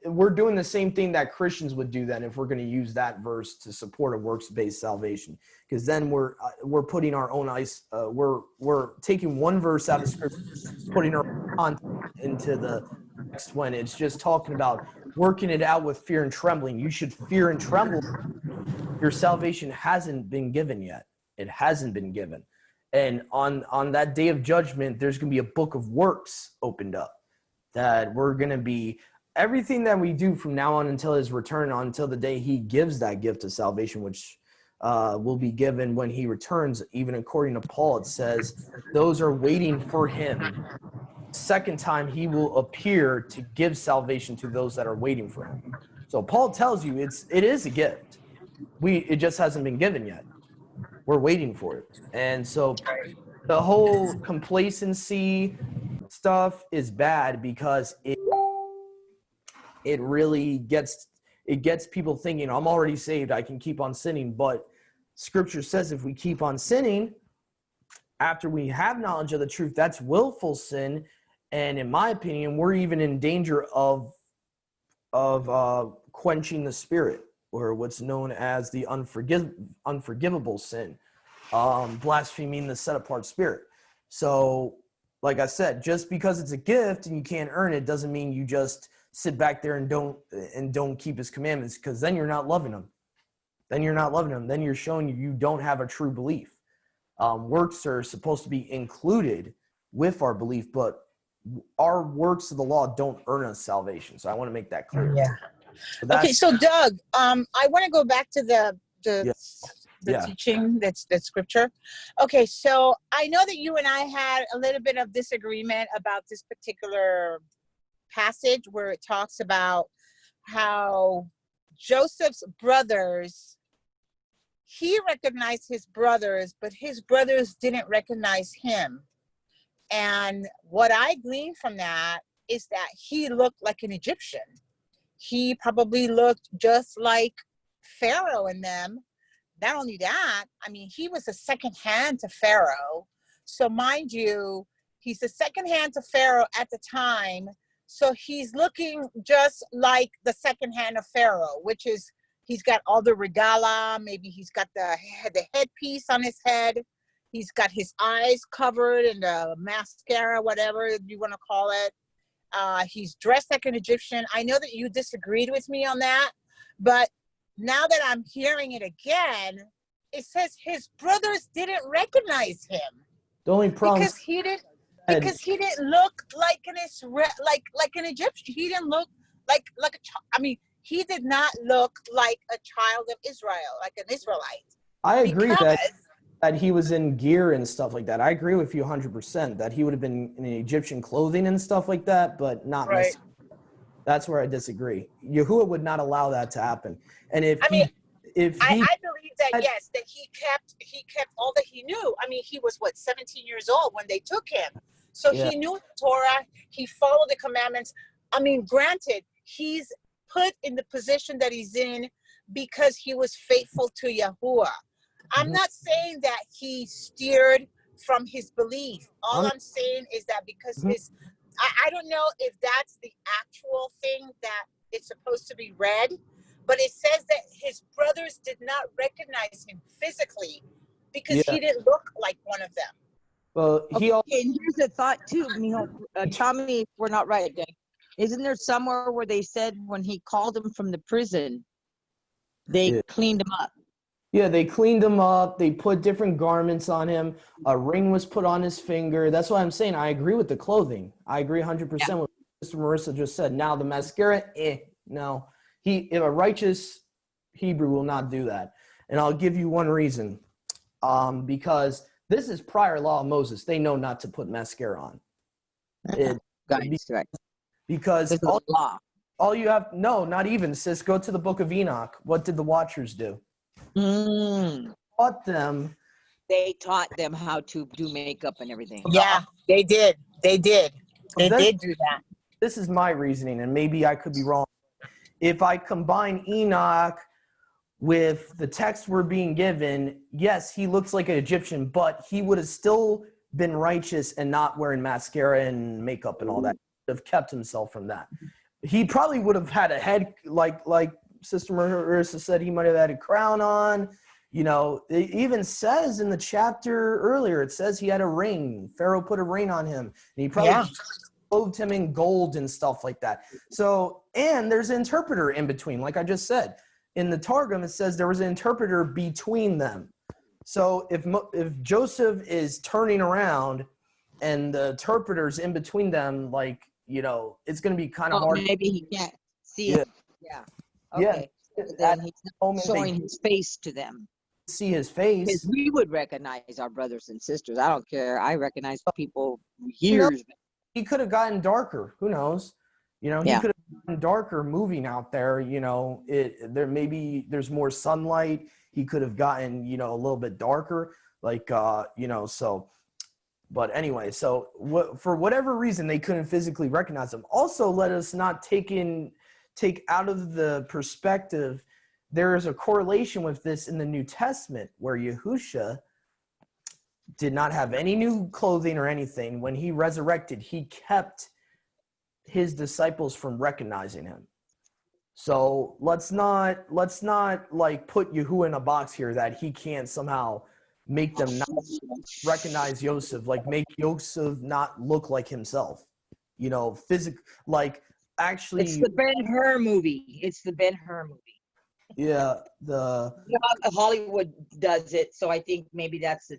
Speaker 1: We're doing the same thing that Christians would do then, if we're going to use that verse to support a works-based salvation, because then we're putting our own we're taking one verse out of scripture, putting our content into the text, when it's just talking about working it out with fear and trembling. You should fear and tremble. Your salvation hasn't been given yet. It hasn't been given. And on that day of judgment, there's going to be a book of works opened up, that we're going to be, everything that we do from now on until his return, until the day he gives that gift of salvation, which will be given when he returns. Even according to Paul, it says those are waiting for him. Second time he will appear to give salvation to those that are waiting for him. So Paul tells you it is a gift. It just hasn't been given yet. We're waiting for it. And so the whole complacency stuff is bad, because it really gets people thinking, I'm already saved, I can keep on sinning. But scripture says if we keep on sinning after we have knowledge of the truth, that's willful sin. And in my opinion, we're even in danger of quenching the spirit, or what's known as the unforgivable sin, blaspheming the set apart spirit. So, like I said, just because it's a gift and you can't earn it doesn't mean you just sit back there and don't keep his commandments, because then you're not loving him. Then you're showing you don't have a true belief. Works are supposed to be included with our belief, but our works of the law don't earn us salvation. So I want to make that clear.
Speaker 2: Yeah. Okay, so Doug, I want to go back to the teaching, that's scripture. Okay, so I know that you and I had a little bit of disagreement about this particular passage, where it talks about how Joseph's brothers, he recognized his brothers, but his brothers didn't recognize him. And what I gleaned from that is that he looked like an Egyptian. He probably looked just like Pharaoh and them. Not only that, I mean, he was a second hand to Pharaoh. So mind you, he's the second hand to Pharaoh at the time. So he's looking just like the second hand of Pharaoh, which is, he's got all the regala, maybe he's got the headpiece on his head. He's got his eyes covered in the mascara, whatever you want to call it. He's dressed like an Egyptian. I know that you disagreed with me on that, but
Speaker 4: now that I'm hearing it again, it says his brothers didn't recognize him
Speaker 1: The only problem
Speaker 4: because he didn't look like an like an Egyptian. He didn't look like a child. I mean, he did not look like a child of Israel, like an Israelite.
Speaker 1: I agree
Speaker 4: because,
Speaker 1: that he was in gear and stuff like that. I agree with you 100% that he would have been in Egyptian clothing and stuff like that, but not
Speaker 4: right.
Speaker 1: That's where I disagree. Yahuwah would not allow that to happen. And if
Speaker 4: I mean,
Speaker 1: he
Speaker 4: I believe that yes, that he kept all that he knew. I mean, he was 17 years old when they took him, so
Speaker 1: Yeah.
Speaker 4: he knew the Torah. He followed the commandments. I mean, granted, he's put in the position that he's in because he was faithful to Yahuwah. I'm
Speaker 1: Mhm.
Speaker 4: not saying that he steered from his belief. All
Speaker 1: I'm-
Speaker 4: I'm saying is that because
Speaker 1: Mhm.
Speaker 4: I don't know if that's the actual thing that it's supposed to be read, but it says that his brothers did not recognize him physically because
Speaker 1: Yeah.
Speaker 4: he didn't look like one of them.
Speaker 1: Well, he also,
Speaker 3: Okay, and here's a thought too, Mijo. Tell me if we're not right, Dave. Isn't there somewhere where they said when he called him from the prison, they
Speaker 1: Yeah.
Speaker 3: cleaned him up?
Speaker 1: Yeah, they cleaned him up. They put different garments on him. A ring was put on his finger. That's why I'm saying I agree with the clothing. I agree 100% with what Mr. Marissa just said. Now the mascara, no. If a righteous Hebrew will not do that. And I'll give you one reason. Because this is prior law of Moses. They know not to put mascara on.
Speaker 3: Guys, right?
Speaker 1: Because
Speaker 3: This is the law.
Speaker 1: all you have, no, not even, sis, go to the book of Enoch. What did the watchers do? Taught them.
Speaker 3: They taught them how to do makeup and everything.
Speaker 4: Yeah, they did. They did. They
Speaker 1: This-
Speaker 4: did do that.
Speaker 1: This is my reasoning, and maybe I could be wrong. If I combine Enoch with the text we're being given, yes, he looks like an Egyptian, but he would have still been righteous and not wearing mascara and makeup and all that. He would have kept himself from that. He probably would have had a head, like Sister Marissa said, he might have had a crown on. You know, it even says in the chapter earlier, it says he had a ring. Pharaoh put a ring on him. And he probably clothed him in gold and stuff like that. So, and there's an interpreter in between, like I just said. In the Targum, it says there was an interpreter between them. So if Joseph is turning around and the interpreter's in between them, like, you know, it's going to be kind of hard.
Speaker 3: Maybe he can't see
Speaker 1: Yeah.
Speaker 3: it. Yeah.
Speaker 1: Yeah.
Speaker 3: Okay. Then he's not
Speaker 1: Moment they
Speaker 3: showing his face to them.
Speaker 1: see his
Speaker 3: Because
Speaker 1: face.
Speaker 3: we would recognize our brothers and sisters. I don't care. I recognize people years.
Speaker 1: He could have gotten darker. Who knows? You know, he
Speaker 3: Yeah.
Speaker 1: could have gotten darker moving out there. You know, there's more sunlight. He could have gotten, you know, a little bit darker. Like, you know, so. But anyway, so for whatever reason, they couldn't physically recognize him. Also, let us not take out of the perspective, there is a correlation with this in the New Testament where Yahusha did not have any new clothing or anything. When he resurrected, he kept his disciples from recognizing him. So let's not like put Yahuwah in a box here that he can't somehow make them not recognize Yosef, like make Yosef not look like himself. You know, like actually.
Speaker 3: It's the Ben-Hur movie. It's the Ben-Hur movie.
Speaker 1: Yeah,
Speaker 3: Hollywood does it, so I think maybe that's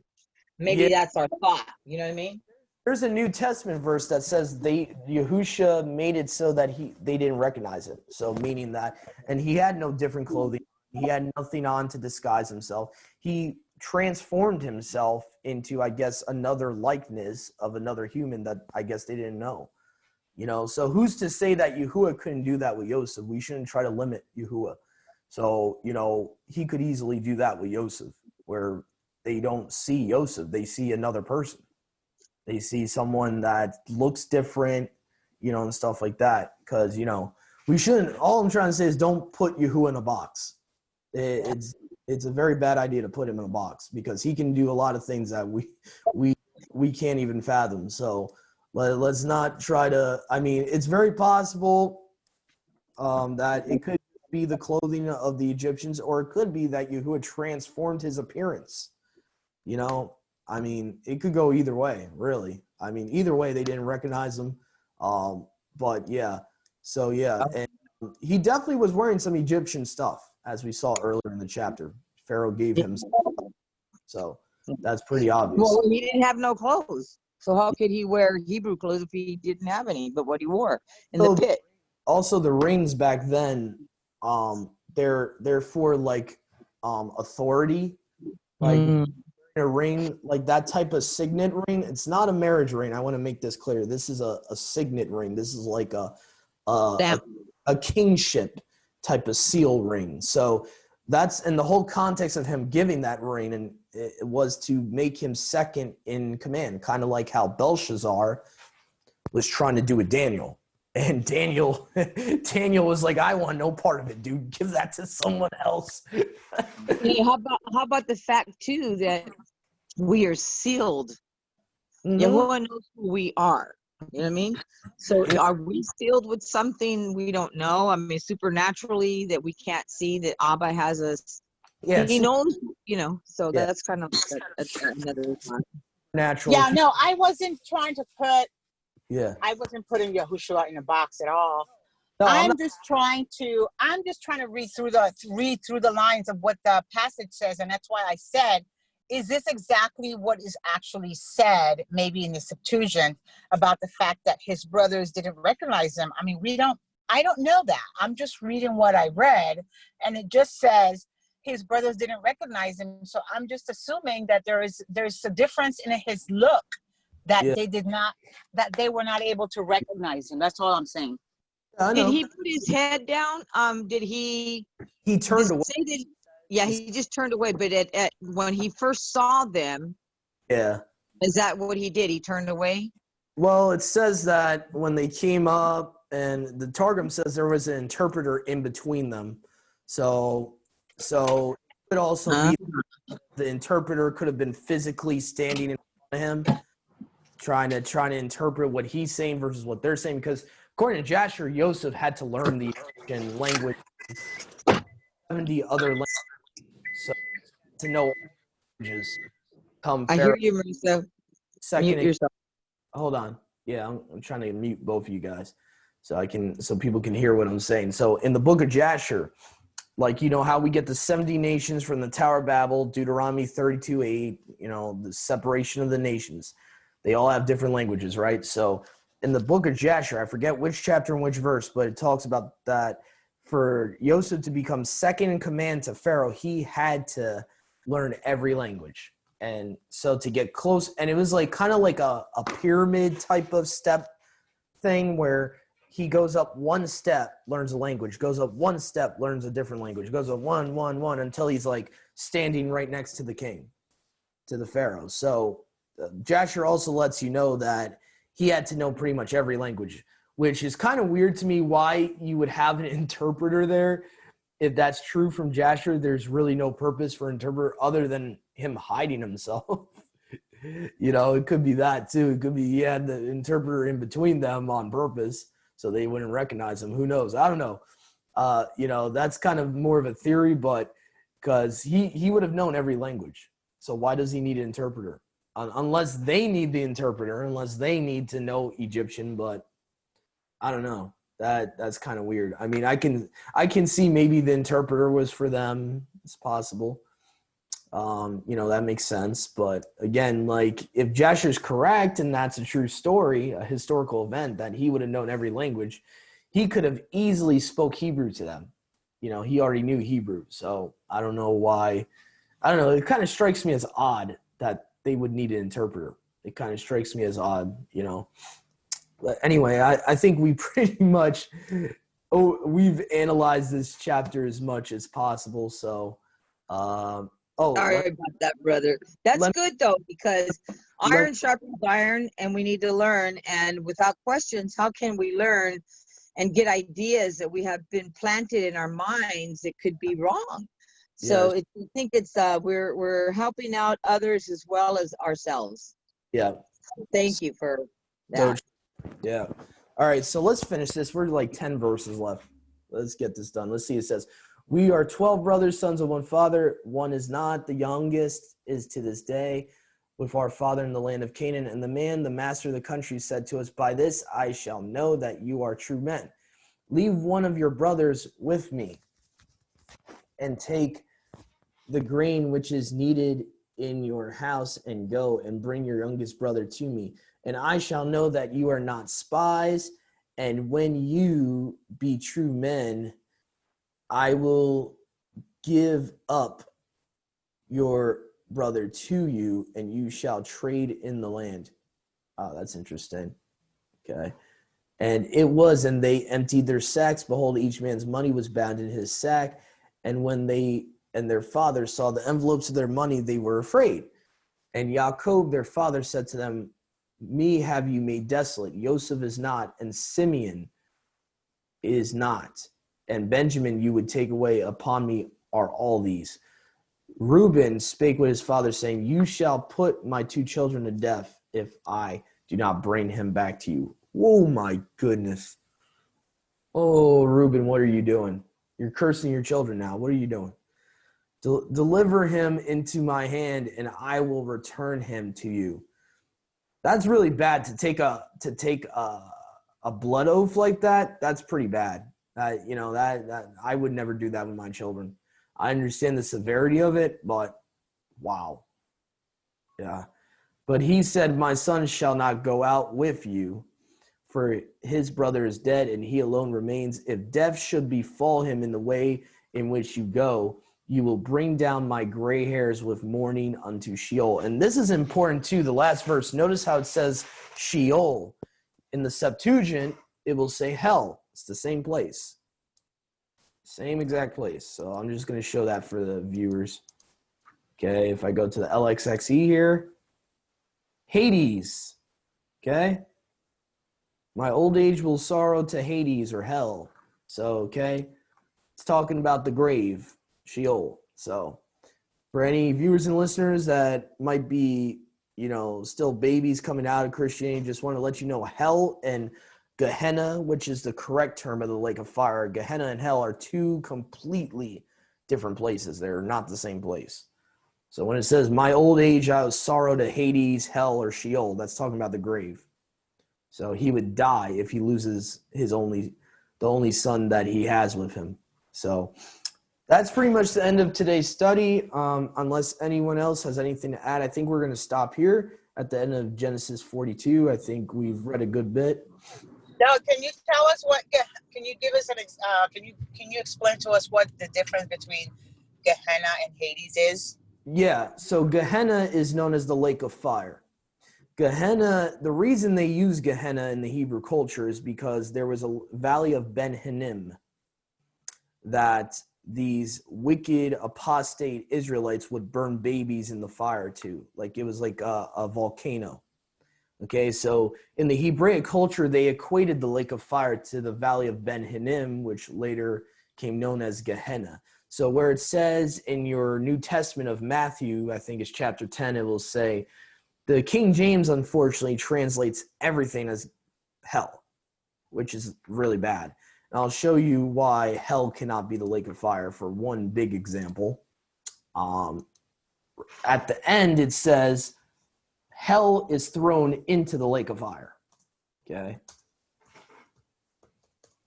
Speaker 3: our thought. You know what I mean?
Speaker 1: There's a New Testament verse that says Yahusha made it so that they didn't recognize him. So meaning that, and he had no different clothing. He had nothing on to disguise himself. He transformed himself into, I guess, another likeness of another human that I guess they didn't know. You know, so who's to say that Yahuwah couldn't do that with Yosef? We shouldn't try to limit Yahuwah. So, you know, he could easily do that with Yosef, where they don't see Yosef. They see another person. They see someone that looks different, you know, and stuff like that. Because, you know, we shouldn't – all I'm trying to say is don't put Yahuwah in a box. It's a very bad idea to put him in a box because he can do a lot of things that we can't even fathom. So let's not try to – I mean, it's very possible that it could be the clothing of the Egyptians, or it could be that Yahuwah transformed his appearance. You know, I mean, it could go either way, really. I mean, either way, they didn't recognize him. But yeah, so yeah, and he definitely was wearing some Egyptian stuff. as we saw earlier in the chapter. Pharaoh gave him, so that's pretty obvious.
Speaker 3: Well, he didn't have no clothes. So how could he wear Hebrew clothes if he didn't have any but what he wore in the pit?
Speaker 1: Also, the rings back then, they're for like authority. Like a ring, like that type of signet ring. It's not a marriage ring. I want to make this clear. This is a signet ring. This is like a kingship type of seal ring. So that's, and the whole context of him giving that ring, and it was to make him second in command, kind of like how Belshazzar was trying to do with Daniel. And Daniel was like, I want no part of it, dude. Give that to someone else.
Speaker 3: Hey, how about the fact too that we are sealed? Everyone knows who we are. You know what I mean? So are we sealed with something we don't know? I mean, supernaturally that we can't see, that Abba has us. Yeah, he knows, you know. So that's kind of another
Speaker 1: natural.
Speaker 4: Yeah, no, I wasn't trying to put.
Speaker 1: Yeah.
Speaker 4: I wasn't putting Yahushua in a box at all.
Speaker 1: No,
Speaker 4: I'm just trying to read through the lines of what the passage says, and that's why I said, is this exactly what is actually said, maybe in the Septuagint, about the fact that his brothers didn't recognize him? I mean, I don't know that. I'm just reading what I read, and it just says his brothers didn't recognize him. So I'm just assuming that there's a difference in his look, that they were not able to recognize him. That's all I'm saying.
Speaker 3: Did he put his head down? Did he?
Speaker 1: He turned away.
Speaker 3: He just turned away. But at when he first saw them, is that what he did? He turned away.
Speaker 1: Well, it says that when they came up, and the Targum says there was an interpreter in between them. So it could also be the interpreter could have been physically standing in front of him, trying to interpret what he's saying versus what they're saying, because according to Jasher, Yosef had to learn the Egyptian language, 70 other languages, so to know languages.
Speaker 3: I hear you, Marissa.
Speaker 1: Second,
Speaker 3: mute yourself.
Speaker 1: Hold on. Yeah, I'm trying to mute both of you guys so people can hear what I'm saying. So in the book of Jasher, like, you know how we get the 70 nations from the Tower of Babel, Deuteronomy 32:8, you know, the separation of the nations. They all have different languages, right? So in the book of Jasher, I forget which chapter and which verse, but it talks about that for Joseph to become second in command to Pharaoh, he had to learn every language. And so to get close, and it was like kind of like a pyramid type of step thing where he goes up one step, learns a language, goes up one step, learns a different language, goes up one, until he's like standing right next to the king, to the Pharaoh. So Jasher also lets you know that he had to know pretty much every language, which is kind of weird to me why you would have an interpreter there. If that's true from Jasher, there's really no purpose for interpreter other than him hiding himself. You know, it could be that too. It could be he had the interpreter in between them on purpose so they wouldn't recognize him. Who knows? I don't know. You know, that's kind of more of a theory, but because he would have known every language. So why does he need an interpreter? Unless they need the interpreter, unless they need to know Egyptian, but I don't know. That's kind of weird. I mean, I can see maybe the interpreter was for them. It's possible. You know, that makes sense. But again, like if Jasher's correct and that's a true story, a historical event, that he would have known every language, he could have easily spoke Hebrew to them. You know, he already knew Hebrew. So I don't know why. I don't know. It kind of strikes me as odd that they would need an interpreter. It kind of strikes me as odd, you know. But anyway, I think we pretty much we've analyzed this chapter as much as possible. So,
Speaker 3: sorry about that, brother. That's good though, because iron sharpens iron, and we need to learn. And without questions, how can we learn and get ideas that we have been planted in our minds that could be wrong? So I think it's we're helping out others as well as ourselves.
Speaker 1: Yeah.
Speaker 3: Thank you for that.
Speaker 1: Yeah. All right. So let's finish this. We're like 10 verses left. Let's get this done. Let's see. It says, we are 12 brothers, sons of one father. One is not. The youngest is to this day with our father in the land of Canaan. And the man, the master of the country, said to us, by this I shall know that you are true men. Leave one of your brothers with me. and take the grain which is needed in your house, and go and bring your youngest brother to me. And I shall know that you are not spies. And when you be true men, I will give up your brother to you, and you shall trade in the land. Oh, that's interesting. Okay. And it was, and they emptied their sacks. Behold, each man's money was bound in his sack. And when they and their father saw the envelopes of their money, they were afraid. And Jacob, their father, said to them, me have you made desolate. Joseph is not, and Simeon is not, and Benjamin you would take away. Upon me are all these. Reuben spake with his father, saying, you shall put my two children to death if I do not bring him back to you. Oh my goodness. Oh, Reuben, what are you doing? You're cursing your children now. What are you doing? Deliver him into my hand, and I will return him to you. That's really bad to take a blood oath like that. That's pretty bad. That I would never do that with my children. I understand the severity of it, but wow. Yeah. But he said, my son shall not go out with you, for his brother is dead, and he alone remains. If death should befall him in the way in which you go, you will bring down my gray hairs with mourning unto Sheol. And this is important too, the last verse. Notice how it says Sheol. In the Septuagint, it will say hell. It's the same place. Same exact place. So I'm just going to show that for the viewers. Okay, if I go to the LXXE here, Hades. Okay. My old age will sorrow to Hades or hell. So, okay, it's talking about the grave, Sheol. So, for any viewers and listeners that might be, still babies coming out of Christianity, just want to let you know hell and Gehenna, which is the correct term of the lake of fire. Gehenna and hell are two completely different places. They're not the same place. So when it says, my old age, I will sorrow to Hades, hell, or Sheol, that's talking about the grave. So he would die if he loses the only son that he has with him. So that's pretty much the end of today's study. Unless anyone else has anything to add, I think we're going to stop here at the end of Genesis 42. I think we've read a good bit.
Speaker 4: Now, can you tell us can you give us can you explain to us what the difference between Gehenna and Hades is?
Speaker 1: Yeah, so Gehenna is known as the lake of fire. Gehenna, the reason they use Gehenna in the Hebrew culture is because there was a valley of Ben Hinnom that these wicked apostate Israelites would burn babies in the fire to. Like it was like a volcano. Okay, so in the Hebraic culture, they equated the lake of fire to the valley of Ben Hinnom, which later came known as Gehenna. So where it says in your New Testament of Matthew, I think it's chapter 10, it will say, the King James, unfortunately, translates everything as hell, which is really bad. And I'll show you why hell cannot be the lake of fire for one big example. At the end, it says, hell is thrown into the lake of fire. Okay?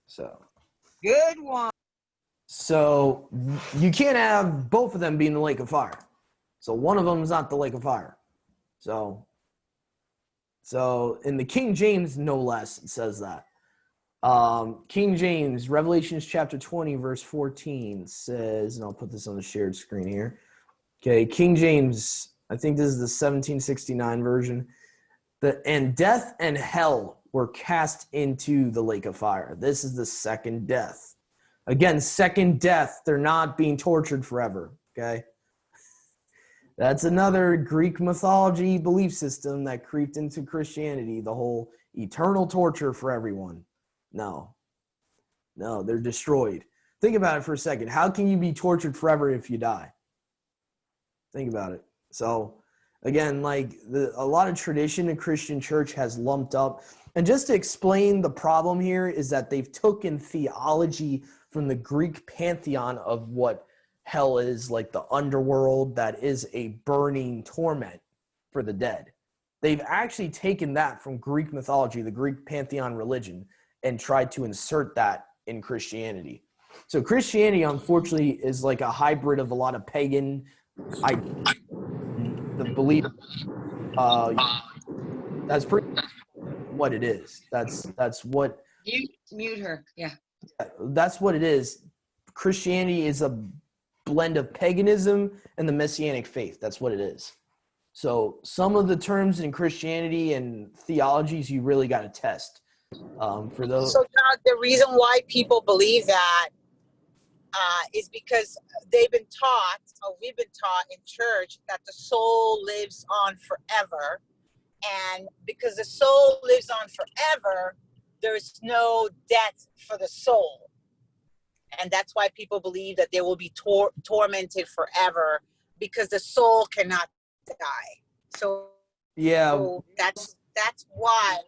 Speaker 1: So.
Speaker 3: Good one.
Speaker 1: So you can't have both of them be in the lake of fire. So one of them is not the lake of fire. So in the King James, no less, it says that. King James, Revelations chapter 20, verse 14 says, and I'll put this on the shared screen here. Okay, King James, I think this is the 1769 version. And death and hell were cast into the lake of fire. This is the second death. Again, second death, they're not being tortured forever, okay? That's another Greek mythology belief system that creeped into Christianity, the whole eternal torture for everyone. No, they're destroyed. Think about it for a second. How can you be tortured forever if you die? Think about it. So, again, a lot of tradition in Christian church has lumped up. And just to explain the problem here is that they've taken theology from the Greek pantheon of what hell is, like the underworld that is a burning torment for the dead. They've actually taken that from Greek mythology, the Greek pantheon religion, and tried to insert that in Christianity. So Christianity, unfortunately, is like a hybrid of a lot of pagan, the belief. That's pretty what it is. That's what
Speaker 5: Mute her. Yeah.
Speaker 1: that's what it is. Christianity is a blend of paganism and the messianic faith. That's what it is. So some of the terms in Christianity and theologies you really got to test. For those.
Speaker 4: So Doug, the reason why people believe that is because they've been taught, or we've been taught in church, that the soul lives on forever. And because the soul lives on forever, there's no death for the soul. And that's why people believe that they will be tormented forever, because the soul cannot die. So that's why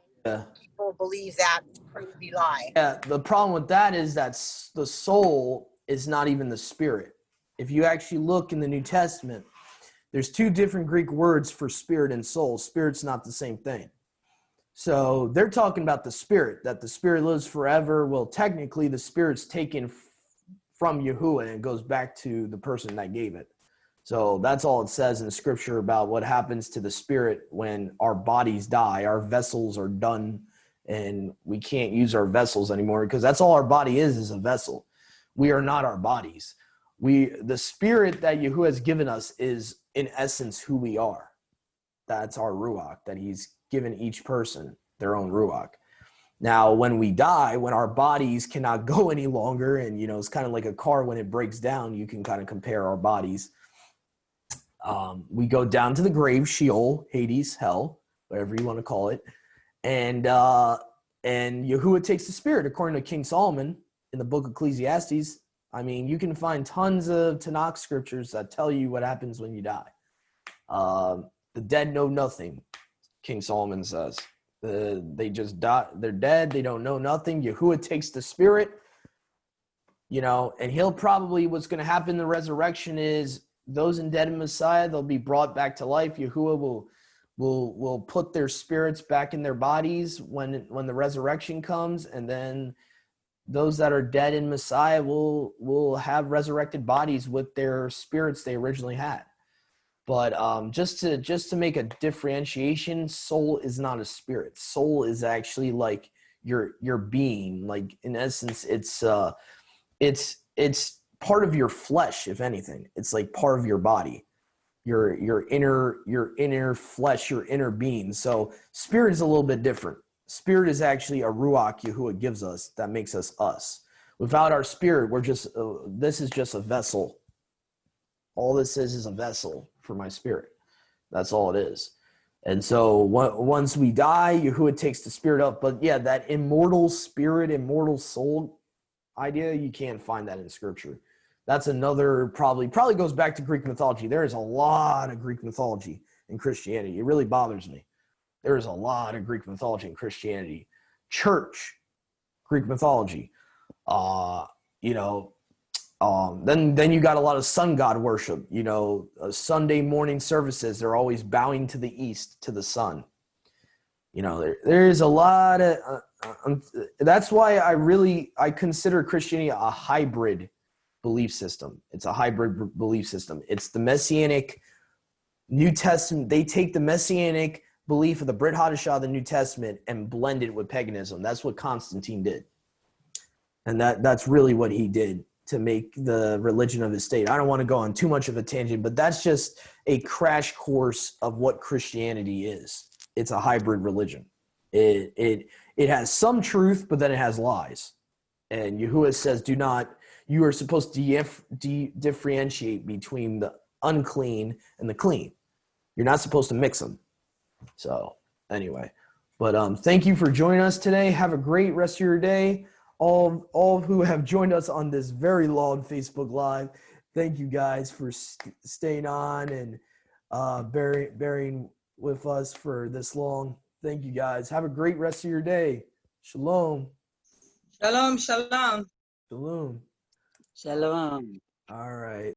Speaker 4: people believe that could be lie.
Speaker 1: Yeah, the problem with that is that the soul is not even the spirit. If you actually look in the New Testament, there's two different Greek words for spirit and soul. Spirit's not the same thing. So they're talking about the spirit, that the spirit lives forever. Well, technically, the spirit's taken from Yahuwah and it goes back to the person that gave it. So that's all it says in the scripture about what happens to the spirit when our bodies die. Our vessels are done and we can't use our vessels anymore, because that's all our body is a vessel. We are not our bodies. The spirit that Yahuwah has given us is in essence who we are. That's our ruach, that he's given each person their own ruach. Now, when we die, when our bodies cannot go any longer, and it's kind of like a car when it breaks down, you can kind of compare our bodies. We go down to the grave, Sheol, Hades, hell, whatever you want to call it, and Yahuwah takes the spirit, according to King Solomon in the book of Ecclesiastes. I mean, you can find tons of Tanakh scriptures that tell you what happens when you die. The dead know nothing, King Solomon says. They just die. They're dead. They don't know nothing. Yahuwah takes the spirit, and he'll probably, what's going to happen in the resurrection is those in dead in Messiah, they'll be brought back to life. Yahuwah will put their spirits back in their bodies when the resurrection comes, and then those that are dead in Messiah will have resurrected bodies with their spirits they originally had. But just to make a differentiation, soul is not a spirit. Soul is actually like your being. Like in essence, it's part of your flesh, if anything. It's like part of your body, your inner flesh, your inner being. So spirit is a little bit different. Spirit is actually a ruach Yahuwah gives us that makes us us. Without our spirit, we're just this is just a vessel. All this is a vessel for my spirit. That's all it is. And so once we die, Yahuwah takes the spirit up. But yeah, that immortal spirit, immortal soul idea, you can't find that in scripture. That's another probably goes back to Greek mythology. There is a lot of Greek mythology in Christianity. It really bothers me. There is a lot of Greek mythology in Christianity. Church, Greek mythology. Then you got a lot of sun god worship. Sunday morning services, they're always bowing to the east, to the sun. There's a lot of that's why I consider Christianity a hybrid belief system. It's a hybrid belief system. It's the Messianic New Testament. They take the Messianic belief of the Brit Hadashah of the New Testament and blend it with paganism. That's what Constantine did. And that's really what he did to make the religion of his state. I don't want to go on too much of a tangent, but that's just a crash course of what Christianity is. It's a hybrid religion. It has some truth, but then it has lies. And Yahuwah says, you are supposed to differentiate between the unclean and the clean. You're not supposed to mix them. So anyway, but thank you for joining us today. Have a great rest of your day. All who have joined us on this very long Facebook Live, thank you guys for staying on and bearing with us for this long. Thank you guys. Have a great rest of your day. Shalom.
Speaker 5: Shalom, shalom.
Speaker 1: Shalom.
Speaker 3: Shalom.
Speaker 1: All right.